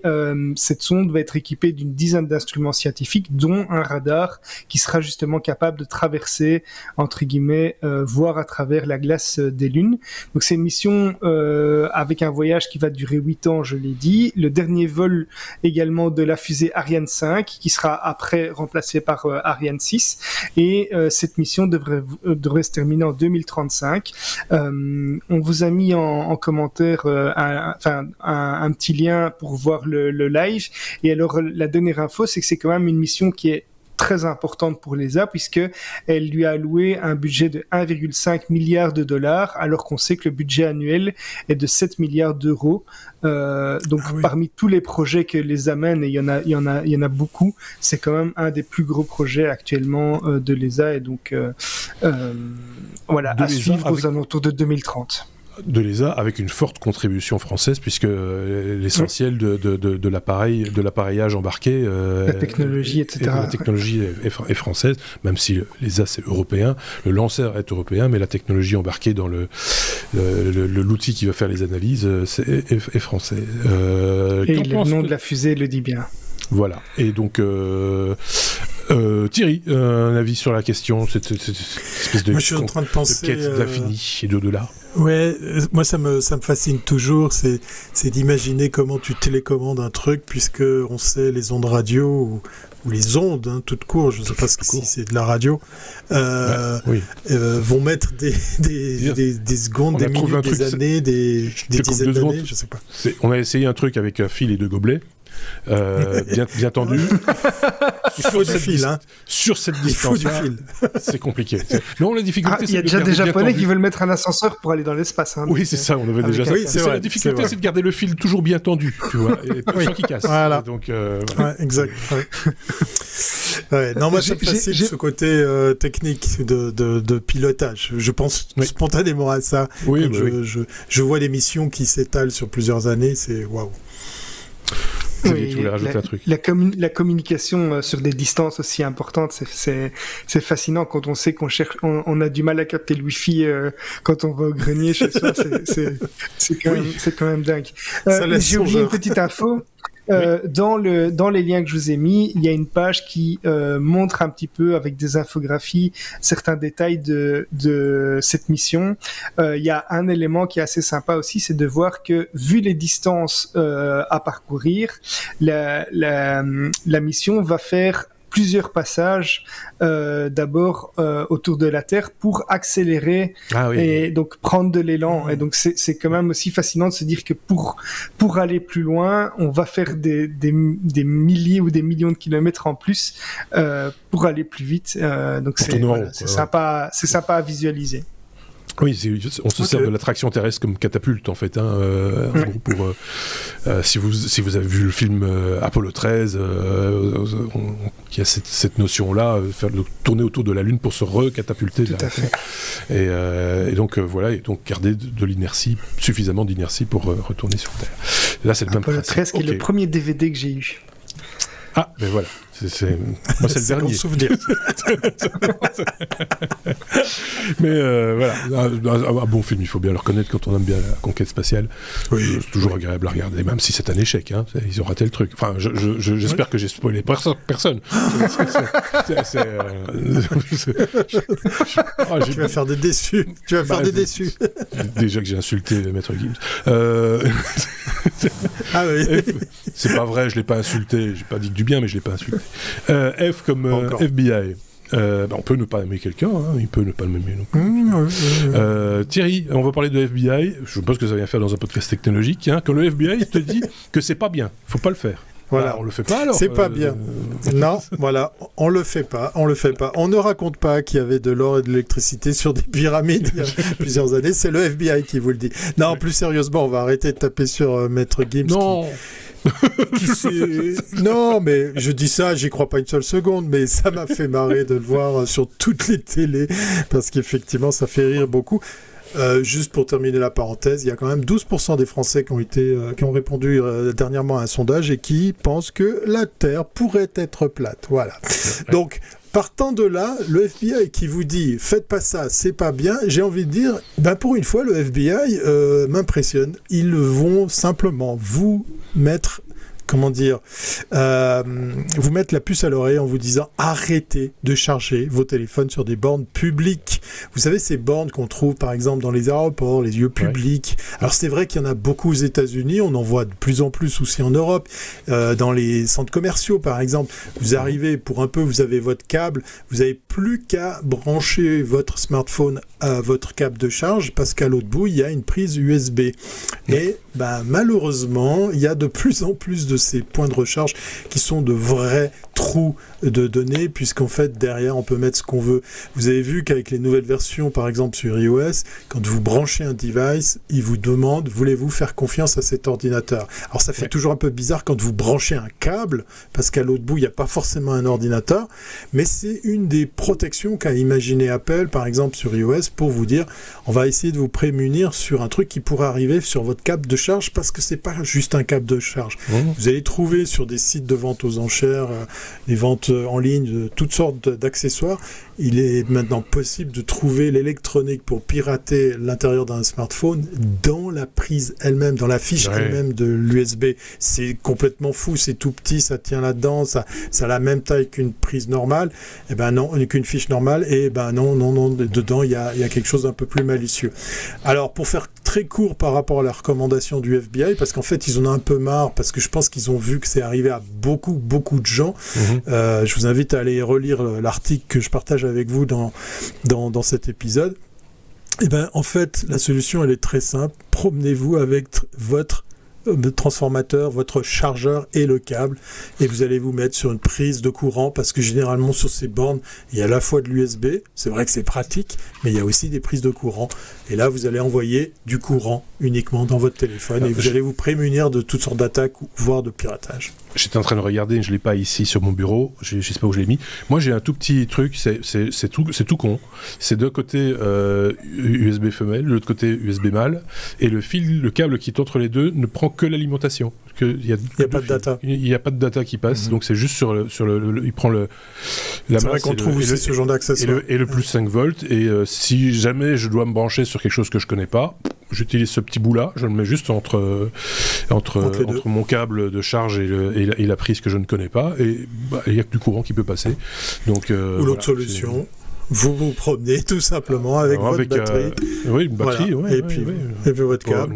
cette sonde va être équipée d'une dizaine d'instruments scientifiques, dont un radar qui sera justement capable de traverser, entre guillemets, voir à travers la glace des lunes. Donc c'est une mission avec un voyage qui va durer 8 ans, je l'ai dit. Le dernier vol également de la fusée Ariane 5, qui sera après remplacée par Ariane 6, et cette mission devrait se terminer en 2035. On vous a mis en commentaire un petit lien pour voir le live. Et alors la dernière info, c'est que c'est quand même une mission qui est très importante pour l'ESA, puisque elle lui a alloué un budget de 1,5 milliard de dollars, alors qu'on sait que le budget annuel est de 7 milliards d'euros. Parmi tous les projets que l'ESA mène, et il y en a beaucoup, c'est quand même un des plus gros projets actuellement de l'ESA, et donc à suivre aux alentours de 2030. De l'ESA, avec une forte contribution française, puisque l'essentiel de l'appareillage embarqué, la technologie, etc. La technologie est française, même si l'ESA c'est européen, le lanceur est européen, mais la technologie embarquée dans l'outil qui va faire les analyses est français. Et le nom de la fusée le dit bien. Voilà. Et donc Thierry, un avis sur la question, cette espèce de, moi, je suis en train de penser, quête d'infini et d'au-delà. Ouais, moi ça me fascine toujours, c'est d'imaginer comment tu télécommandes un truc, puisque on sait les ondes radio ou les ondes, toutes court, je ne sais pas si c'est de la radio, vont mettre des secondes, des minutes, des années, des dizaines d'années, je ne sais pas. On a essayé un truc avec un fil et 2 gobelets. bien tendu. Il faut du fil, hein. Sur cette distance-là, c'est compliqué. Non, la difficulté, il y a déjà des Japonais qui veulent mettre un ascenseur pour aller dans l'espace. Hein, oui, c'est ça, on avait déjà ça. Oui, la difficulté, c'est de garder le fil toujours bien tendu, tu vois, et sans qu'il casse. Voilà. Donc, voilà. Ouais, exact. Ouais. Non, moi, ça me fascine ce côté technique de pilotage. Je pense spontanément à ça. Oui, je vois les missions qui s'étalent sur plusieurs années, c'est waouh. Oui, tu voulais rajouter un truc. La communication sur des distances aussi importantes, c'est fascinant quand on sait on a du mal à capter le Wi-Fi quand on va au grenier chez soi. C'est quand même dingue. J'ai oublié une petite info. Dans les liens que je vous ai mis, il y a une page qui montre un petit peu avec des infographies certains détails de cette mission. Il y a un élément qui est assez sympa aussi, c'est de voir que vu les distances à parcourir, la mission va faire plusieurs passages d'abord autour de la Terre pour accélérer et donc prendre de l'élan. Et donc c'est quand même aussi fascinant de se dire que pour aller plus loin, on va faire des milliers ou des millions de kilomètres en plus pour aller plus vite. Donc c'est sympa à visualiser. Oui, on se sert de l'attraction terrestre comme catapulte en fait. Pour si vous avez vu le film Apollo 13, il y a cette notion-là, tourner autour de la Lune pour se recatapulter. Tout à fait. Et donc voilà, et donc garder de l'inertie, suffisamment d'inertie pour retourner sur Terre. Là, c'est le même principe. Apollo 13, qui est le premier DVD que j'ai eu. Ah, ben voilà. Moi, c'est le dernier. Souvenir. Mais voilà, un bon film, il faut bien le reconnaître quand on aime bien la conquête spatiale. Oui, c'est toujours agréable à regarder, même si c'est un échec. Hein, ils ont raté le truc. Enfin, j'espère que j'ai spoilé personne. Tu vas faire des déçus. Déjà que j'ai insulté Maître Gims. Ah oui. C'est pas vrai, je l'ai pas insulté. J'ai pas dit du bien, mais je l'ai pas insulté. F comme FBI. On peut ne pas aimer quelqu'un, il peut ne pas l'aimer non plus. Thierry, on va parler de FBI. Je pense que ça vient faire dans un podcast technologique. Quand le FBI te dit que c'est pas bien, faut pas le faire. Voilà, on le fait pas alors. C'est pas bien. Non, voilà, on le fait pas. On ne raconte pas qu'il y avait de l'or et de l'électricité sur des pyramides il y a plusieurs années. C'est le FBI qui vous le dit. Non, plus sérieusement, on va arrêter de taper sur Maître Gims. Non. Non, mais je dis ça, j'y crois pas une seule seconde, mais ça m'a fait marrer de le voir sur toutes les télés, parce qu'effectivement, ça fait rire beaucoup. Juste pour terminer la parenthèse, il y a quand même 12% des Français qui ont répondu dernièrement à un sondage et qui pensent que la Terre pourrait être plate. Voilà. Donc, partant de là, le FBI qui vous dit « faites pas ça, c'est pas bien », j'ai envie de dire, pour une fois, le FBI m'impressionne. Ils vont simplement vous mettre... vous mettre la puce à l'oreille en vous disant arrêtez de charger vos téléphones sur des bornes publiques. Vous savez, ces bornes qu'on trouve par exemple dans les aéroports, les lieux publics. Ouais. Alors c'est vrai qu'il y en a beaucoup aux États-Unis, on en voit de plus en plus aussi en Europe, dans les centres commerciaux par exemple. Vous arrivez pour un peu, vous avez votre câble, vous n'avez plus qu'à brancher votre smartphone à votre câble de charge parce qu'à l'autre bout, il y a une prise USB. Et malheureusement, il y a de plus en plus de ces points de recharge qui sont de vrais trous de données, puisqu'en fait, derrière, on peut mettre ce qu'on veut. Vous avez vu qu'avec les nouvelles versions, par exemple sur iOS, quand vous branchez un device, il vous demande, voulez-vous faire confiance à cet ordinateur? Alors, ça fait toujours un peu bizarre quand vous branchez un câble, parce qu'à l'autre bout, il n'y a pas forcément un ordinateur, mais c'est une des protections qu'a imaginé Apple, par exemple sur iOS, pour vous dire, on va essayer de vous prémunir sur un truc qui pourrait arriver sur votre câble de charge, parce que c'est pas juste un câble de charge. Vous allez trouver sur des sites de vente aux enchères, des ventes en ligne, toutes sortes d'accessoires. Il est maintenant possible de trouver l'électronique pour pirater l'intérieur d'un smartphone dans la prise elle-même, dans la fiche elle-même de l'USB. C'est complètement fou, c'est tout petit, ça tient là-dedans, ça a la même taille qu'une prise normale. Eh ben non, qu'une fiche normale. Et non, dedans il y a quelque chose d'un peu plus malicieux. Alors pour faire très court par rapport à la recommandation du FBI, parce qu'en fait ils en ont un peu marre, parce que je pense qu'ils ont vu que c'est arrivé à beaucoup de gens. Je vous invite à aller relire l'article que je partage avec vous dans cet épisode. Et en fait, la solution, elle est très simple. Promenez-vous avec votre transformateur, votre chargeur et le câble, et vous allez vous mettre sur une prise de courant, parce que généralement sur ces bornes, il y a à la fois de l'USB, c'est vrai que c'est pratique, mais il y a aussi des prises de courant, et là vous allez envoyer du courant uniquement dans votre téléphone, et vous allez vous prémunir de toutes sortes d'attaques, voire de piratage. J'étais en train de regarder, je ne l'ai pas ici sur mon bureau, je ne sais pas où je l'ai mis. Moi j'ai un tout petit truc, c'est tout con. C'est d'un côté USB femelle, de l'autre côté USB mâle, et le câble qui est entre les deux ne prend que l'alimentation. Il n'y a pas de data. Il n'y a pas de data qui passe, donc c'est juste sur le il prend la masse. C'est vrai qu'on trouve aussi ce genre d'accessoire. Et le plus 5 volts, et si jamais je dois me brancher sur quelque chose que je ne connais pas, j'utilise ce petit bout-là, je le mets juste entre mon câble de charge et la prise que je ne connais pas, et il n'y a que du courant qui peut passer. Donc, ou l'autre solution, vous vous promenez tout simplement avec votre batterie. Oui, une batterie, voilà. Et puis votre câble.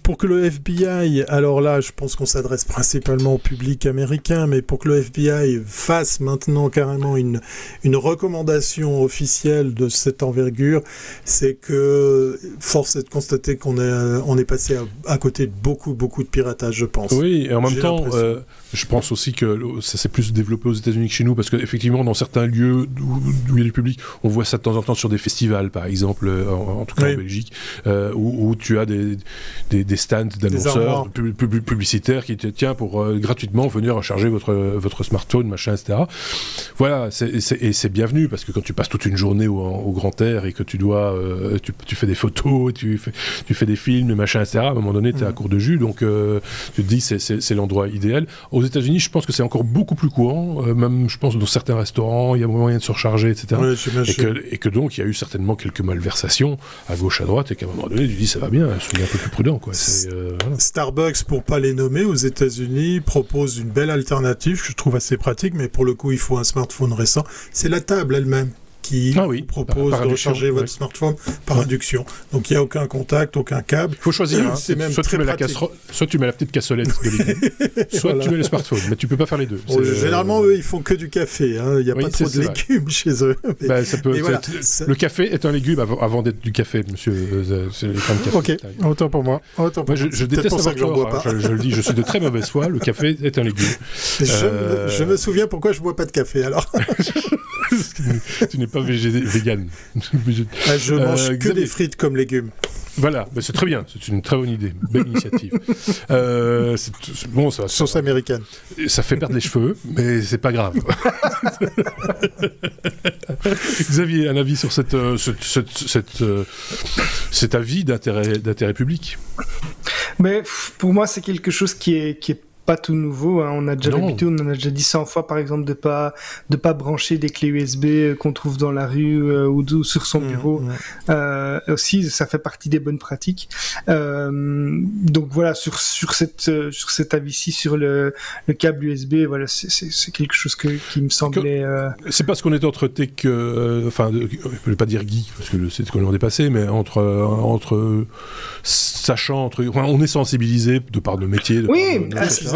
Pour que le FBI, alors là, je pense qu'on s'adresse principalement au public américain, mais pour que le FBI fasse maintenant carrément une recommandation officielle de cette envergure, c'est que force est de constater qu'on est passé à côté de beaucoup de piratage, je pense. Oui, et en même temps, je pense aussi que ça s'est plus développé aux États-Unis que chez nous, parce qu'effectivement, dans certains lieux d'où il y a du public, on voit ça de temps en temps sur des festivals, par exemple, en tout cas en Belgique, où tu as des stands d'annonceurs publicitaires qui te tiennent pour gratuitement venir recharger votre smartphone, machin, etc. Voilà, et c'est bienvenu, parce que quand tu passes toute une journée au grand air et que tu dois, tu fais des photos, tu fais des films, machin, etc. À un moment donné, tu es à court de jus, donc tu te dis c'est l'endroit idéal. Aux États-Unis, je pense que c'est encore beaucoup plus courant, même je pense dans certains restaurants, il y a moyen de se recharger, etc. Et que donc il y a eu certainement quelques malversations à gauche, à droite, et qu'à un moment donné, tu dis ça va bien, soyez un peu plus prudent, quoi. Voilà. Starbucks, pour pas les nommer, aux États-Unis, propose une belle alternative, que je trouve assez pratique, mais pour le coup, il faut un smartphone récent. C'est la table elle-même qui vous propose de recharger votre smartphone par induction. Donc il n'y a aucun contact, aucun câble. Il faut choisir. C'est même soit tu mets la casserole, soit tu mets la petite cassolette de légumes, soit tu mets le smartphone. Mais tu peux pas faire les deux. Généralement, eux, ils font que du café. Il n'y a pas trop de légumes chez eux. Le café est un légume avant d'être du café, monsieur. C'est les femmes de café. Ok, autant pour moi. Je déteste avoir tort. Je le dis, je suis de très mauvaise foi. Le café est un légume. Je me souviens pourquoi je bois pas de café alors. Tu n'es pas vegan. Je mange que des frites comme légumes. Voilà, c'est très bien, c'est une très bonne idée, belle initiative. Bon, sauce américaine. Ça fait perdre les cheveux, mais c'est pas grave. Xavier, un avis sur cet avis d'intérêt public? Mais pour moi, c'est quelque chose qui est pas tout nouveau, hein. On a déjà l'habitude, on en a déjà dit 100 fois par exemple de pas brancher des clés USB qu'on trouve dans la rue ou sur son bureau. Aussi, ça fait partie des bonnes pratiques. Donc voilà, sur cet avis-ci, sur le câble USB, voilà, c'est quelque chose qui me semblait. C'est parce qu'on est entre tech, enfin, je vais pas dire geek parce que c'est complètement dépassé, mais entre sachant, on est sensibilisé de par nos métiers.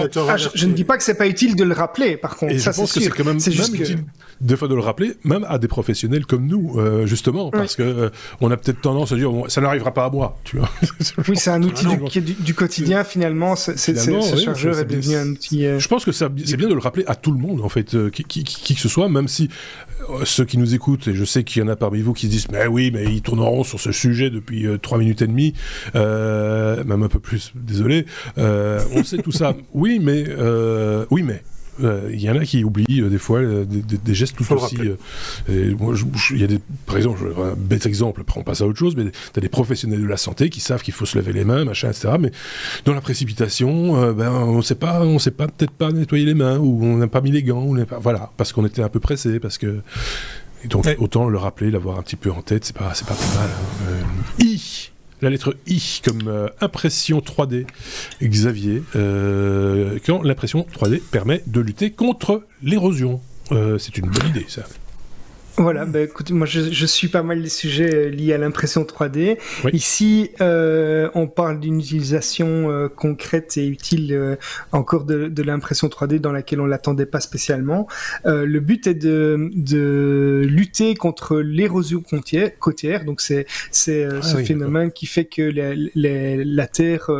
Je ne dis pas que c'est pas utile de le rappeler, par contre. Et je pense que c'est quand même utile des fois de le rappeler, même à des professionnels comme nous, justement, parce que on a peut-être tendance à dire ça n'arrivera pas à moi, tu vois. Oui, c'est un outil du quotidien finalement. Ce chargeur est devenu un outil. Je pense que c'est bien de le rappeler à tout le monde, en fait, qui que ce soit, même si ceux qui nous écoutent, et je sais qu'il y en a parmi vous qui se disent mais ils tourneront sur ce sujet depuis 3 minutes et demie, même un peu plus, désolé, on sait tout ça. Oui, mais il y en a qui oublient des fois des gestes tout aussi. Par exemple, un bête exemple, on passe à autre chose, mais tu as des professionnels de la santé qui savent qu'il faut se laver les mains, machin, etc. Mais dans la précipitation, on sait peut-être pas nettoyer les mains, ou on n'a pas mis les gants, voilà, parce qu'on était un peu pressé, parce que. Et donc autant le rappeler, l'avoir un petit peu en tête, c'est pas mal. La lettre I comme impression 3D, Xavier, quand l'impression 3D permet de lutter contre l'érosion. C'est une bonne idée, ça. Voilà, écoutez, moi je suis pas mal des sujets liés à l'impression 3D. Oui. Ici, on parle d'une utilisation concrète et utile encore de l'impression 3D dans laquelle on l'attendait pas spécialement. Le but est de lutter contre l'érosion côtière. Donc c'est ce phénomène qui fait que la Terre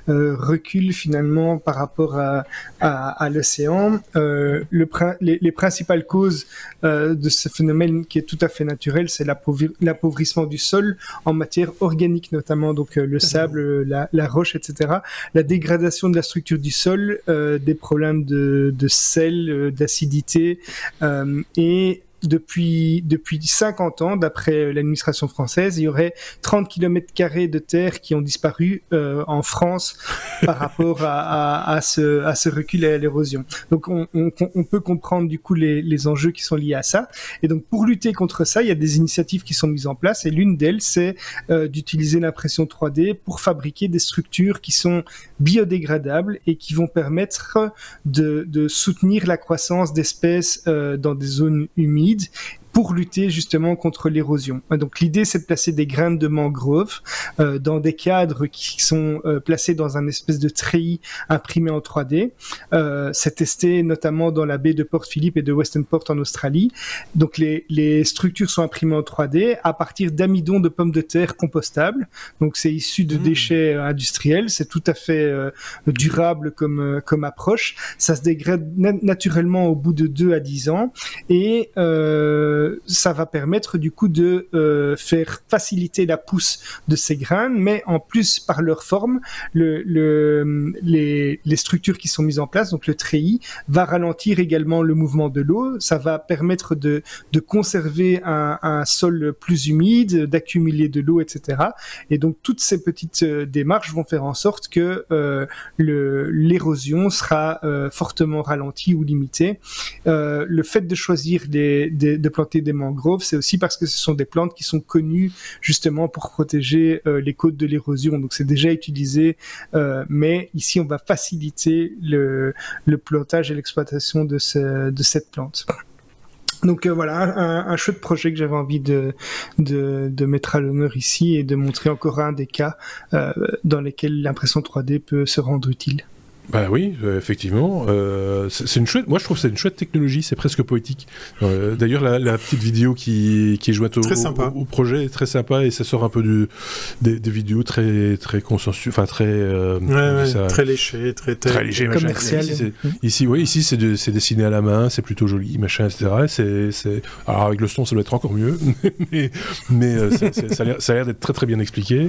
recule finalement par rapport à l'océan. Les principales causes de ce phénomène qui est tout à fait naturel, c'est l'appauvrissement du sol en matière organique notamment, donc le sable, la roche, etc. La dégradation de la structure du sol, des problèmes de sel, d'acidité et depuis 50 ans, d'après l'administration française, il y aurait 30 km² de terre qui ont disparu en France par rapport à ce recul et à l'érosion. Donc on peut comprendre du coup les enjeux qui sont liés à ça. Et donc pour lutter contre ça, il y a des initiatives qui sont mises en place et l'une d'elles, c'est d'utiliser l'impression 3D pour fabriquer des structures qui sont biodégradables et qui vont permettre de soutenir la croissance d'espèces dans des zones humides pour lutter justement contre l'érosion. Donc l'idée, c'est de placer des graines de mangrove dans des cadres qui sont placés dans un espèce de treillis imprimé en 3D. C'est testé notamment dans la baie de Port Phillip et de Western Port en Australie. Donc les structures sont imprimées en 3D à partir d'amidon de pommes de terre compostables. Donc c'est issu de déchets industriels. C'est tout à fait durable comme approche. Ça se dégrade naturellement au bout de 2 à 10 ans et ça va permettre du coup de faire faciliter la pousse de ces graines, mais en plus par leur forme, les structures qui sont mises en place, donc le treillis, va ralentir également le mouvement de l'eau. Ça va permettre de conserver un sol plus humide, d'accumuler de l'eau, etc. Et donc toutes ces petites démarches vont faire en sorte que l'érosion sera fortement ralentie ou limitée. Le fait de choisir de planter des mangroves, c'est aussi parce que ce sont des plantes qui sont connues justement pour protéger les côtes de l'érosion. Donc c'est déjà utilisé, mais ici on va faciliter le plantage et l'exploitation de cette plante. Donc voilà, un chouette projet que j'avais envie de mettre à l'honneur ici et de montrer encore un des cas dans lesquels l'impression 3D peut se rendre utile. Bah oui, effectivement. C'est une chouette. Moi, je trouve que c'est une chouette technologie. C'est presque poétique. D'ailleurs, la petite vidéo qui est jointe au projet est très sympa et ça sort un peu des vidéos très consensuelles, enfin très léché, très léché, commercial. Ici, c'est dessiné à la main, c'est plutôt joli, machin, etc. Alors avec le son, ça doit être encore mieux, mais ça a l'air d'être très très bien expliqué.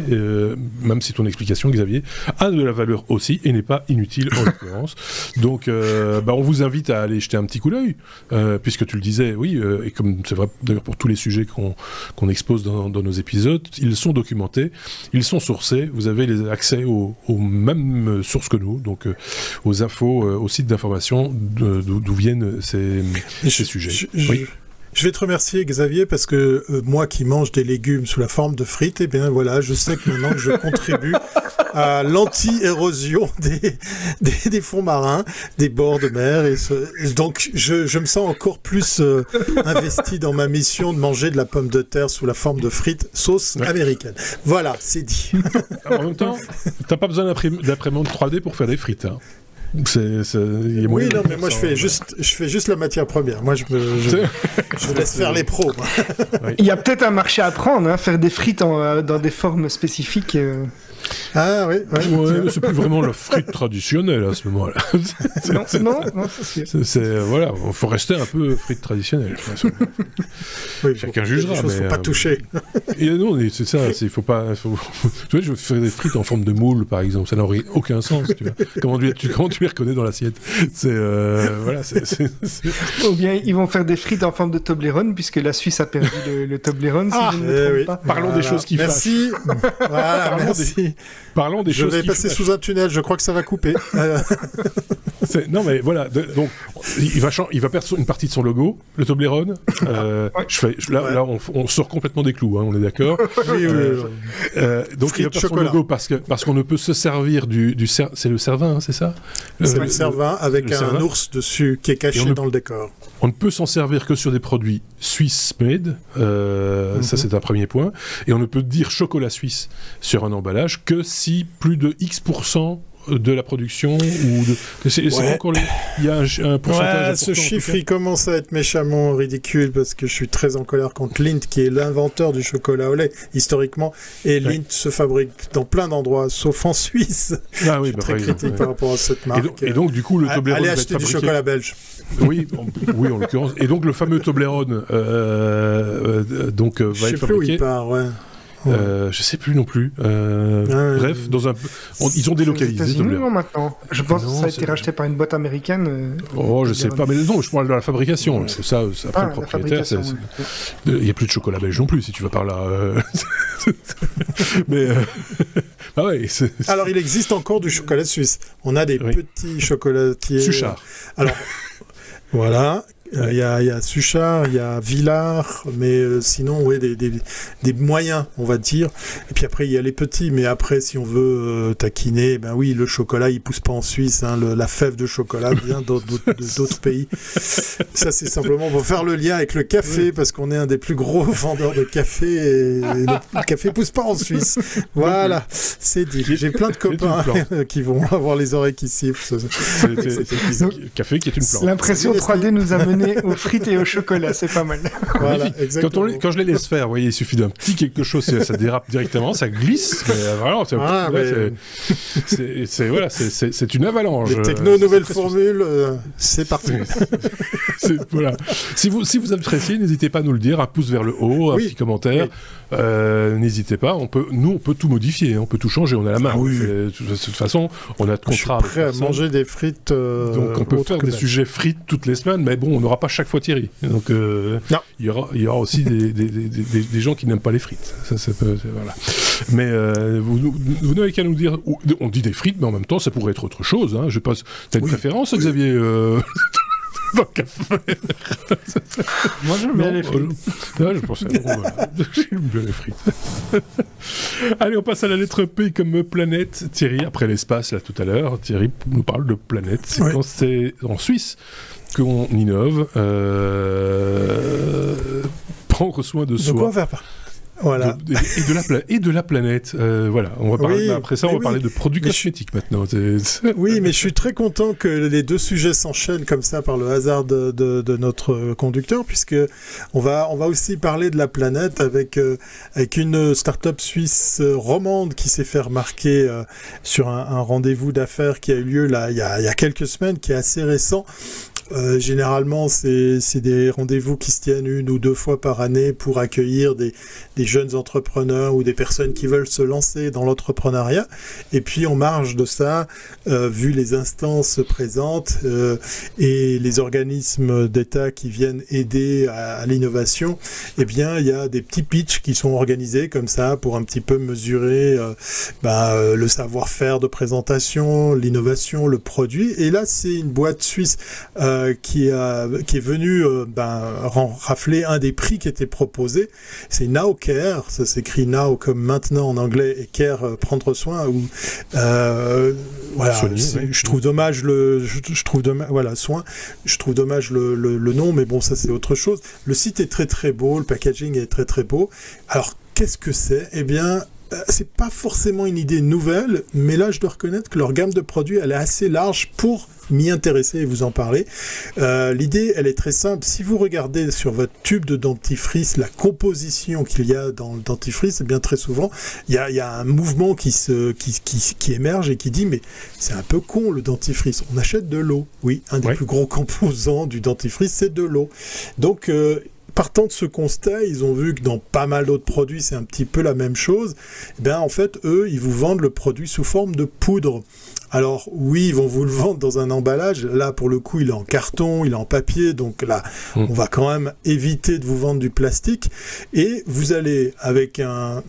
Même si ton explication, Xavier, a de la valeur aussi et n'est pas inutile. En l'occurrence. Donc, on vous invite à aller jeter un petit coup d'œil, puisque tu le disais, oui, et comme c'est vrai d'ailleurs pour tous les sujets qu'on expose dans nos épisodes, ils sont documentés, ils sont sourcés, vous avez accès aux mêmes sources que nous, donc aux infos, aux sites d'information d'où viennent ces sujets. Je vais te remercier, Xavier, parce que moi qui mange des légumes sous la forme de frites, eh bien voilà, je sais que maintenant que je contribue à l'anti-érosion des fonds marins, des bords de mer, et donc je me sens encore plus investi dans ma mission de manger de la pomme de terre sous la forme de frites sauce américaine. Voilà, c'est dit. En même temps, t'as pas besoin d'imprimante 3D pour faire des frites, hein. Oui, non, mais moi je fais juste la matière première. Moi je laisse faire les pros. Oui. Il y a peut-être un marché à prendre, hein, faire des frites dans des formes spécifiques. Ah oui, mais c'est plus vraiment la frite traditionnelle à ce moment-là. non, c'est sûr. Voilà, il faut rester un peu frite traditionnelle. Oui, chacun jugera. Il ne faut pas toucher. Et non, c'est ça, il faut pas. Tu vois, je vais faire des frites en forme de moule, par exemple, ça n'aurait aucun sens. Tu vois. Comment tu les reconnais dans l'assiette? Voilà, Ou bien ils vont faire des frites en forme de Toblerone, puisque la Suisse a perdu le Toblerone. Si je ne me trompe pas. Parlons des choses qui fâchent. Merci. Voilà, merci. Parlons des choses. Je vais passer sous un tunnel, je crois que ça va couper. Non, mais voilà. Donc, il va perdre une partie de son logo, le Toblerone. Là, on sort complètement des clous, hein, on est d'accord. Oui. Donc, il va perdre son logo parce qu'on ne peut se servir c'est le Cervin, hein, c'est ça? C'est le Cervin avec un ours dessus qui est caché dans le décor. On ne peut s'en servir que sur des produits Swiss made, ça c'est un premier point, et on ne peut dire chocolat suisse sur un emballage que si plus de X% de la production ou de... C'est encore il y a un pourcentage ce chiffre il commence à être méchamment ridicule parce que je suis très en colère contre Lindt qui est l'inventeur du chocolat au lait historiquement, et Lindt se fabrique dans plein d'endroits sauf en Suisse. Ah oui, je suis très critique par rapport à cette marque. Et donc du coup le Toblerone allez acheter du chocolat belge. Oui, en l'occurrence. Et donc le fameux Toblerone donc va être fabriqué. Je sais plus où il part, je sais plus non plus. Bref, ils ont délocalisé. Les États-Unis maintenant. Je pense que ça a été racheté par une boîte américaine. Je sais pas, mais non, je parle de la fabrication. C'est ça, après le propriétaire. Il n'y a plus de chocolat belge non plus, si tu vas par là. Mais alors, il existe encore du chocolat suisse. On a des petits chocolatiers. Suchard. Alors, voilà. Il y a Suchard, il y a Villard, mais sinon, des moyens, on va dire. Et puis après, il y a les petits, mais après, si on veut taquiner, ben oui, le chocolat, il pousse pas en Suisse, hein, la fève de chocolat vient d'autres pays. Ça, c'est simplement pour faire le lien avec le café, parce qu'on est un des plus gros vendeurs de café, et le café pousse pas en Suisse. Voilà, c'est dit. J'ai plein de copains qui vont avoir les oreilles qui sifflent. C'est café qui est une plante. L'impression 3D nous amène aux frites et au chocolat, c'est pas mal. Voilà, exactement. Quand je les laisse faire, vous voyez, il suffit d'un petit quelque chose, ça dérape directement, ça glisse, mais vraiment, c'est une avalanche. Les techno nouvelles formules, c'est parti. Voilà. Si vous appréciez, n'hésitez pas à nous le dire, un pouce vers le haut, un petit commentaire. N'hésitez pas, on peut tout modifier, on peut tout changer, on a la main. De toute façon, on a de contrat. Je suis prêt à manger des frites. Donc on peut faire des sujets frites toutes les semaines, mais bon, on n'aura pas chaque fois Thierry. Donc il y aura aussi des gens qui n'aiment pas les frites. Voilà. Mais vous n'avez qu'à nous dire. On dit des frites, mais en même temps, ça pourrait être autre chose. Hein. Je pense. T'as une préférence, Xavier dans le café. Moi, j'aime bien les frites. Je pensais, voilà. J'aime bien les frites. Allez, on passe à la lettre P comme planète. Thierry, après l'espace, là, tout à l'heure, Thierry nous parle de planète. C'est quand c'est en Suisse qu'on innove. Prendre soin de soi. De quoi faire Voilà. Et de la planète. Voilà. On va parler, après ça, on va parler de produits cosmétiques maintenant. Oui, mais je suis très content que les deux sujets s'enchaînent comme ça par le hasard de notre conducteur, puisque on va aussi parler de la planète avec une start-up suisse romande qui s'est fait remarquer sur un rendez-vous d'affaires qui a eu lieu là, il y a quelques semaines, qui est assez récent. Généralement, c'est des rendez-vous qui se tiennent 1 ou 2 fois par année pour accueillir des jeunes entrepreneurs ou des personnes qui veulent se lancer dans l'entrepreneuriat. Et puis, en marge de ça, vu les instances présentes et les organismes d'État qui viennent aider à l'innovation, eh bien, il y a des petits pitchs qui sont organisés comme ça pour un petit peu mesurer le savoir-faire de présentation, l'innovation, le produit. Et là, c'est une boîte suisse qui est venu rafler un des prix qui était proposé. C'est Now Care, ça s'écrit Now comme maintenant en anglais et Care prendre soin. Je trouve dommage soin. Je trouve dommage le nom, mais bon, ça c'est autre chose. Le site est très très beau, le packaging est très très beau. Alors qu'est-ce que c'est ? Eh bien, c'est pas forcément une idée nouvelle, mais là je dois reconnaître que leur gamme de produits elle est assez large pour m'y intéresser et vous en parler. L'idée elle est très simple. Si vous regardez sur votre tube de dentifrice la composition qu'il y a dans le dentifrice, eh bien très souvent il y a un mouvement qui émerge et qui dit mais c'est un peu con le dentifrice. On achète de l'eau. Oui, un des plus gros composants du dentifrice c'est de l'eau. Donc partant de ce constat, ils ont vu que dans pas mal d'autres produits, c'est un petit peu la même chose. Eh bien, en fait, eux, ils vous vendent le produit sous forme de poudre. Alors, oui, ils vont vous le vendre dans un emballage. Là, pour le coup, il est en carton, il est en papier. Donc là, on va quand même éviter de vous vendre du plastique. Et vous allez, avec un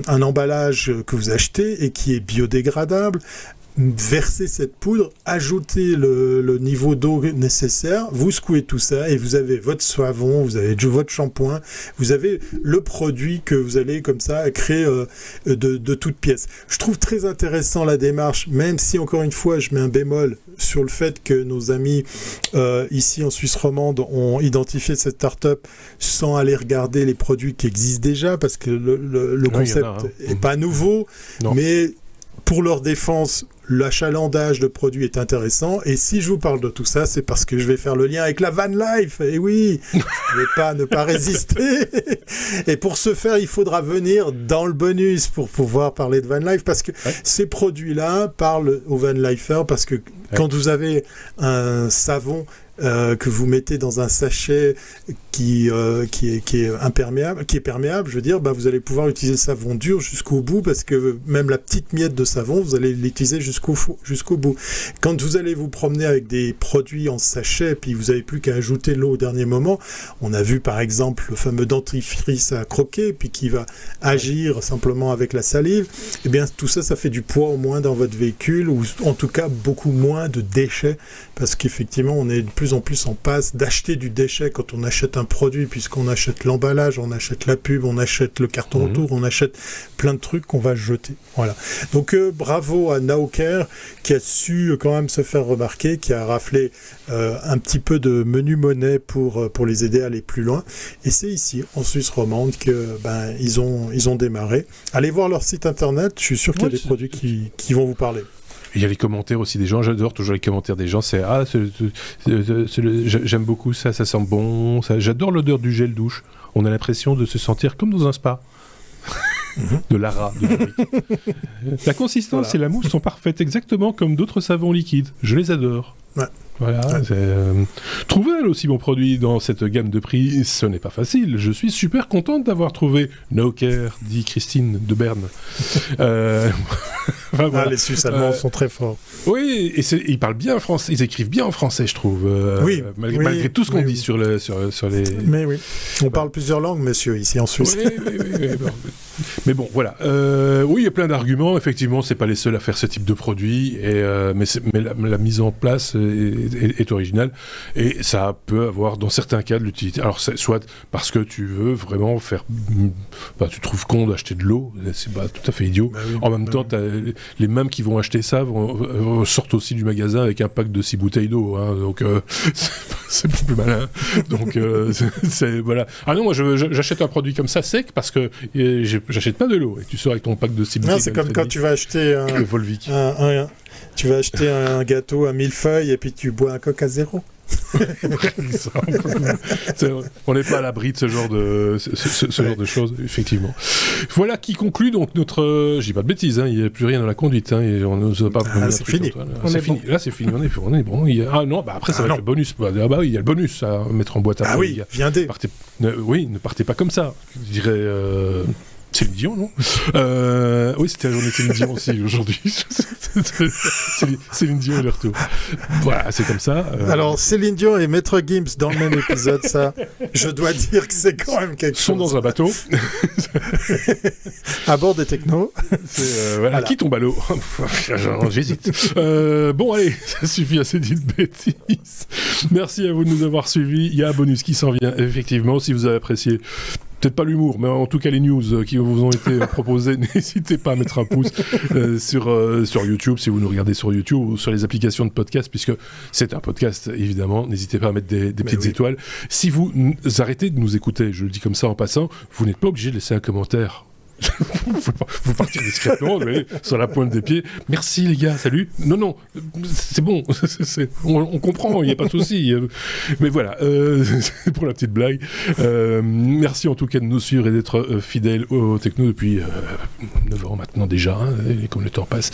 emballage que vous achetez et qui est biodégradable, verser cette poudre, ajouter le niveau d'eau nécessaire, vous secouez tout ça et vous avez votre savon, vous avez votre shampoing, vous avez le produit que vous allez comme ça créer de toutes pièces. Je trouve très intéressant la démarche, même si encore une fois je mets un bémol sur le fait que nos amis ici en Suisse romande ont identifié cette start-up sans aller regarder les produits qui existent déjà, parce que le concept n'est pas nouveau, mais pour leur défense, l'achalandage de produits est intéressant. Et si je vous parle de tout ça, c'est parce que je vais faire le lien avec la van life. Et oui, je ne vais pas résister. Et pour ce faire, il faudra venir dans le bonus pour pouvoir parler de van life, parce que ces produits-là parlent aux van lifers, parce que quand vous avez un savon que vous mettez dans un sachet qui est imperméable, qui est perméable, je veux dire, vous allez pouvoir utiliser le savon dur jusqu'au bout, parce que même la petite miette de savon, vous allez l'utiliser jusqu'au bout. Quand vous allez vous promener avec des produits en sachet, puis vous n'avez plus qu'à ajouter l'eau au dernier moment, on a vu par exemple le fameux dentifrice à croquer, puis qui va agir simplement avec la salive, et bien tout ça, ça fait du poids au moins dans votre véhicule, ou en tout cas beaucoup moins de déchets, parce qu'effectivement on est de plus en plus en passe d'acheter du déchet quand on achète un produit, puisqu'on achète l'emballage, on achète la pub, on achète le carton autour, on achète plein de trucs qu'on va jeter. Voilà. Donc bravo à Nowcare qui a su quand même se faire remarquer, qui a raflé un petit peu de menu monnaie pour les aider à aller plus loin. Et c'est ici, en Suisse romande, que ils ont démarré. Allez voir leur site internet, je suis sûr qu'il y a des produits qui vont vous parler. Il y a les commentaires aussi des gens, j'adore toujours les commentaires des gens, c'est j'aime beaucoup ça sent bon, j'adore l'odeur du gel douche, on a l'impression de se sentir comme dans un spa. De Lara, de la consistance et la mousse sont parfaites, exactement comme d'autres savons liquides, je les adore. Ouais. Voilà, trouver un aussi bon produit dans cette gamme de prix, ce n'est pas facile. Je suis super contente d'avoir trouvé Nowcare, dit Christine de Berne. Voilà. Les Suisses allemands sont très forts. Oui, et ils parlent bien français, ils écrivent bien en français, je trouve. Malgré tout ce qu'on dit sur les. Mais oui, on parle plusieurs langues, monsieur, ici en Suisse. Oui, bon. Mais bon, voilà. Oui, il y a plein d'arguments. Effectivement, c'est pas les seuls à faire ce type de produit, mais la mise en place est originale, et ça peut avoir dans certains cas de l'utilité. Alors soit parce que tu veux vraiment faire, tu trouves con d'acheter de l'eau, c'est pas tout à fait idiot. En même temps, les mêmes qui vont acheter ça sortent aussi du magasin avec un pack de 6 bouteilles d'eau, hein, donc c'est plus malin. Donc voilà. Ah non, moi j'achète un produit comme ça sec parce que j'achète pas de l'eau, et tu sors avec ton pack de 6 bouteilles. C'est comme quand tu vas acheter tu vas acheter un gâteau à 1000 feuilles et puis tu bois un Coca zéro. On n'est pas à l'abri de ce genre de choses, effectivement. Voilà qui conclut donc notre. Je dis pas de bêtises, hein, il n'y a plus rien dans la conduite, hein, et on nous a pas. C'est fini. Là, c'est fini. On est bon. Ah non, après ça va être le bonus. Ah bah oui, il y a le bonus à mettre en boîte à. Ah oui, viendez. Ne partez pas comme ça. Je dirais. Céline Dion, non oui, c'était la journée de Céline Dion aussi, aujourd'hui. Céline Dion est de retour. Voilà, c'est comme ça. Alors, Céline Dion et Maître Gims dans le même épisode, ça, je dois dire que c'est quand même quelque chose. Sont dans un bateau. À bord des technos. Voilà. Qui tombe à l'eau? J'hésite. Bon, allez, ça suffit assez dit de bêtises. Merci à vous de nous avoir suivis. Il y a un bonus qui s'en vient, effectivement, si vous avez apprécié. Peut-être pas l'humour, mais en tout cas les news qui vous ont été proposées, n'hésitez pas à mettre un pouce sur YouTube, si vous nous regardez sur YouTube, ou sur les applications de podcast, puisque c'est un podcast, évidemment. N'hésitez pas à mettre des petites étoiles. Si vous arrêtez de nous écouter, je le dis comme ça en passant, vous n'êtes pas obligé de laisser un commentaire. Vous partez discrètement, mais sur la pointe des pieds. Merci les gars, salut. Non, c'est bon, on comprend, il n'y a pas de souci. Mais voilà, c'est pour la petite blague. Merci en tout cas de nous suivre et d'être fidèles aux techno depuis 9 ans maintenant déjà, hein, et comme le temps passe.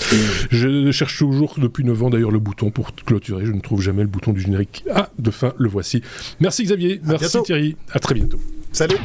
Je cherche toujours depuis 9 ans d'ailleurs le bouton pour clôturer. Je ne trouve jamais le bouton du générique. Ah, de fin, le voici. Merci Xavier, merci Thierry, à très bientôt. Salut.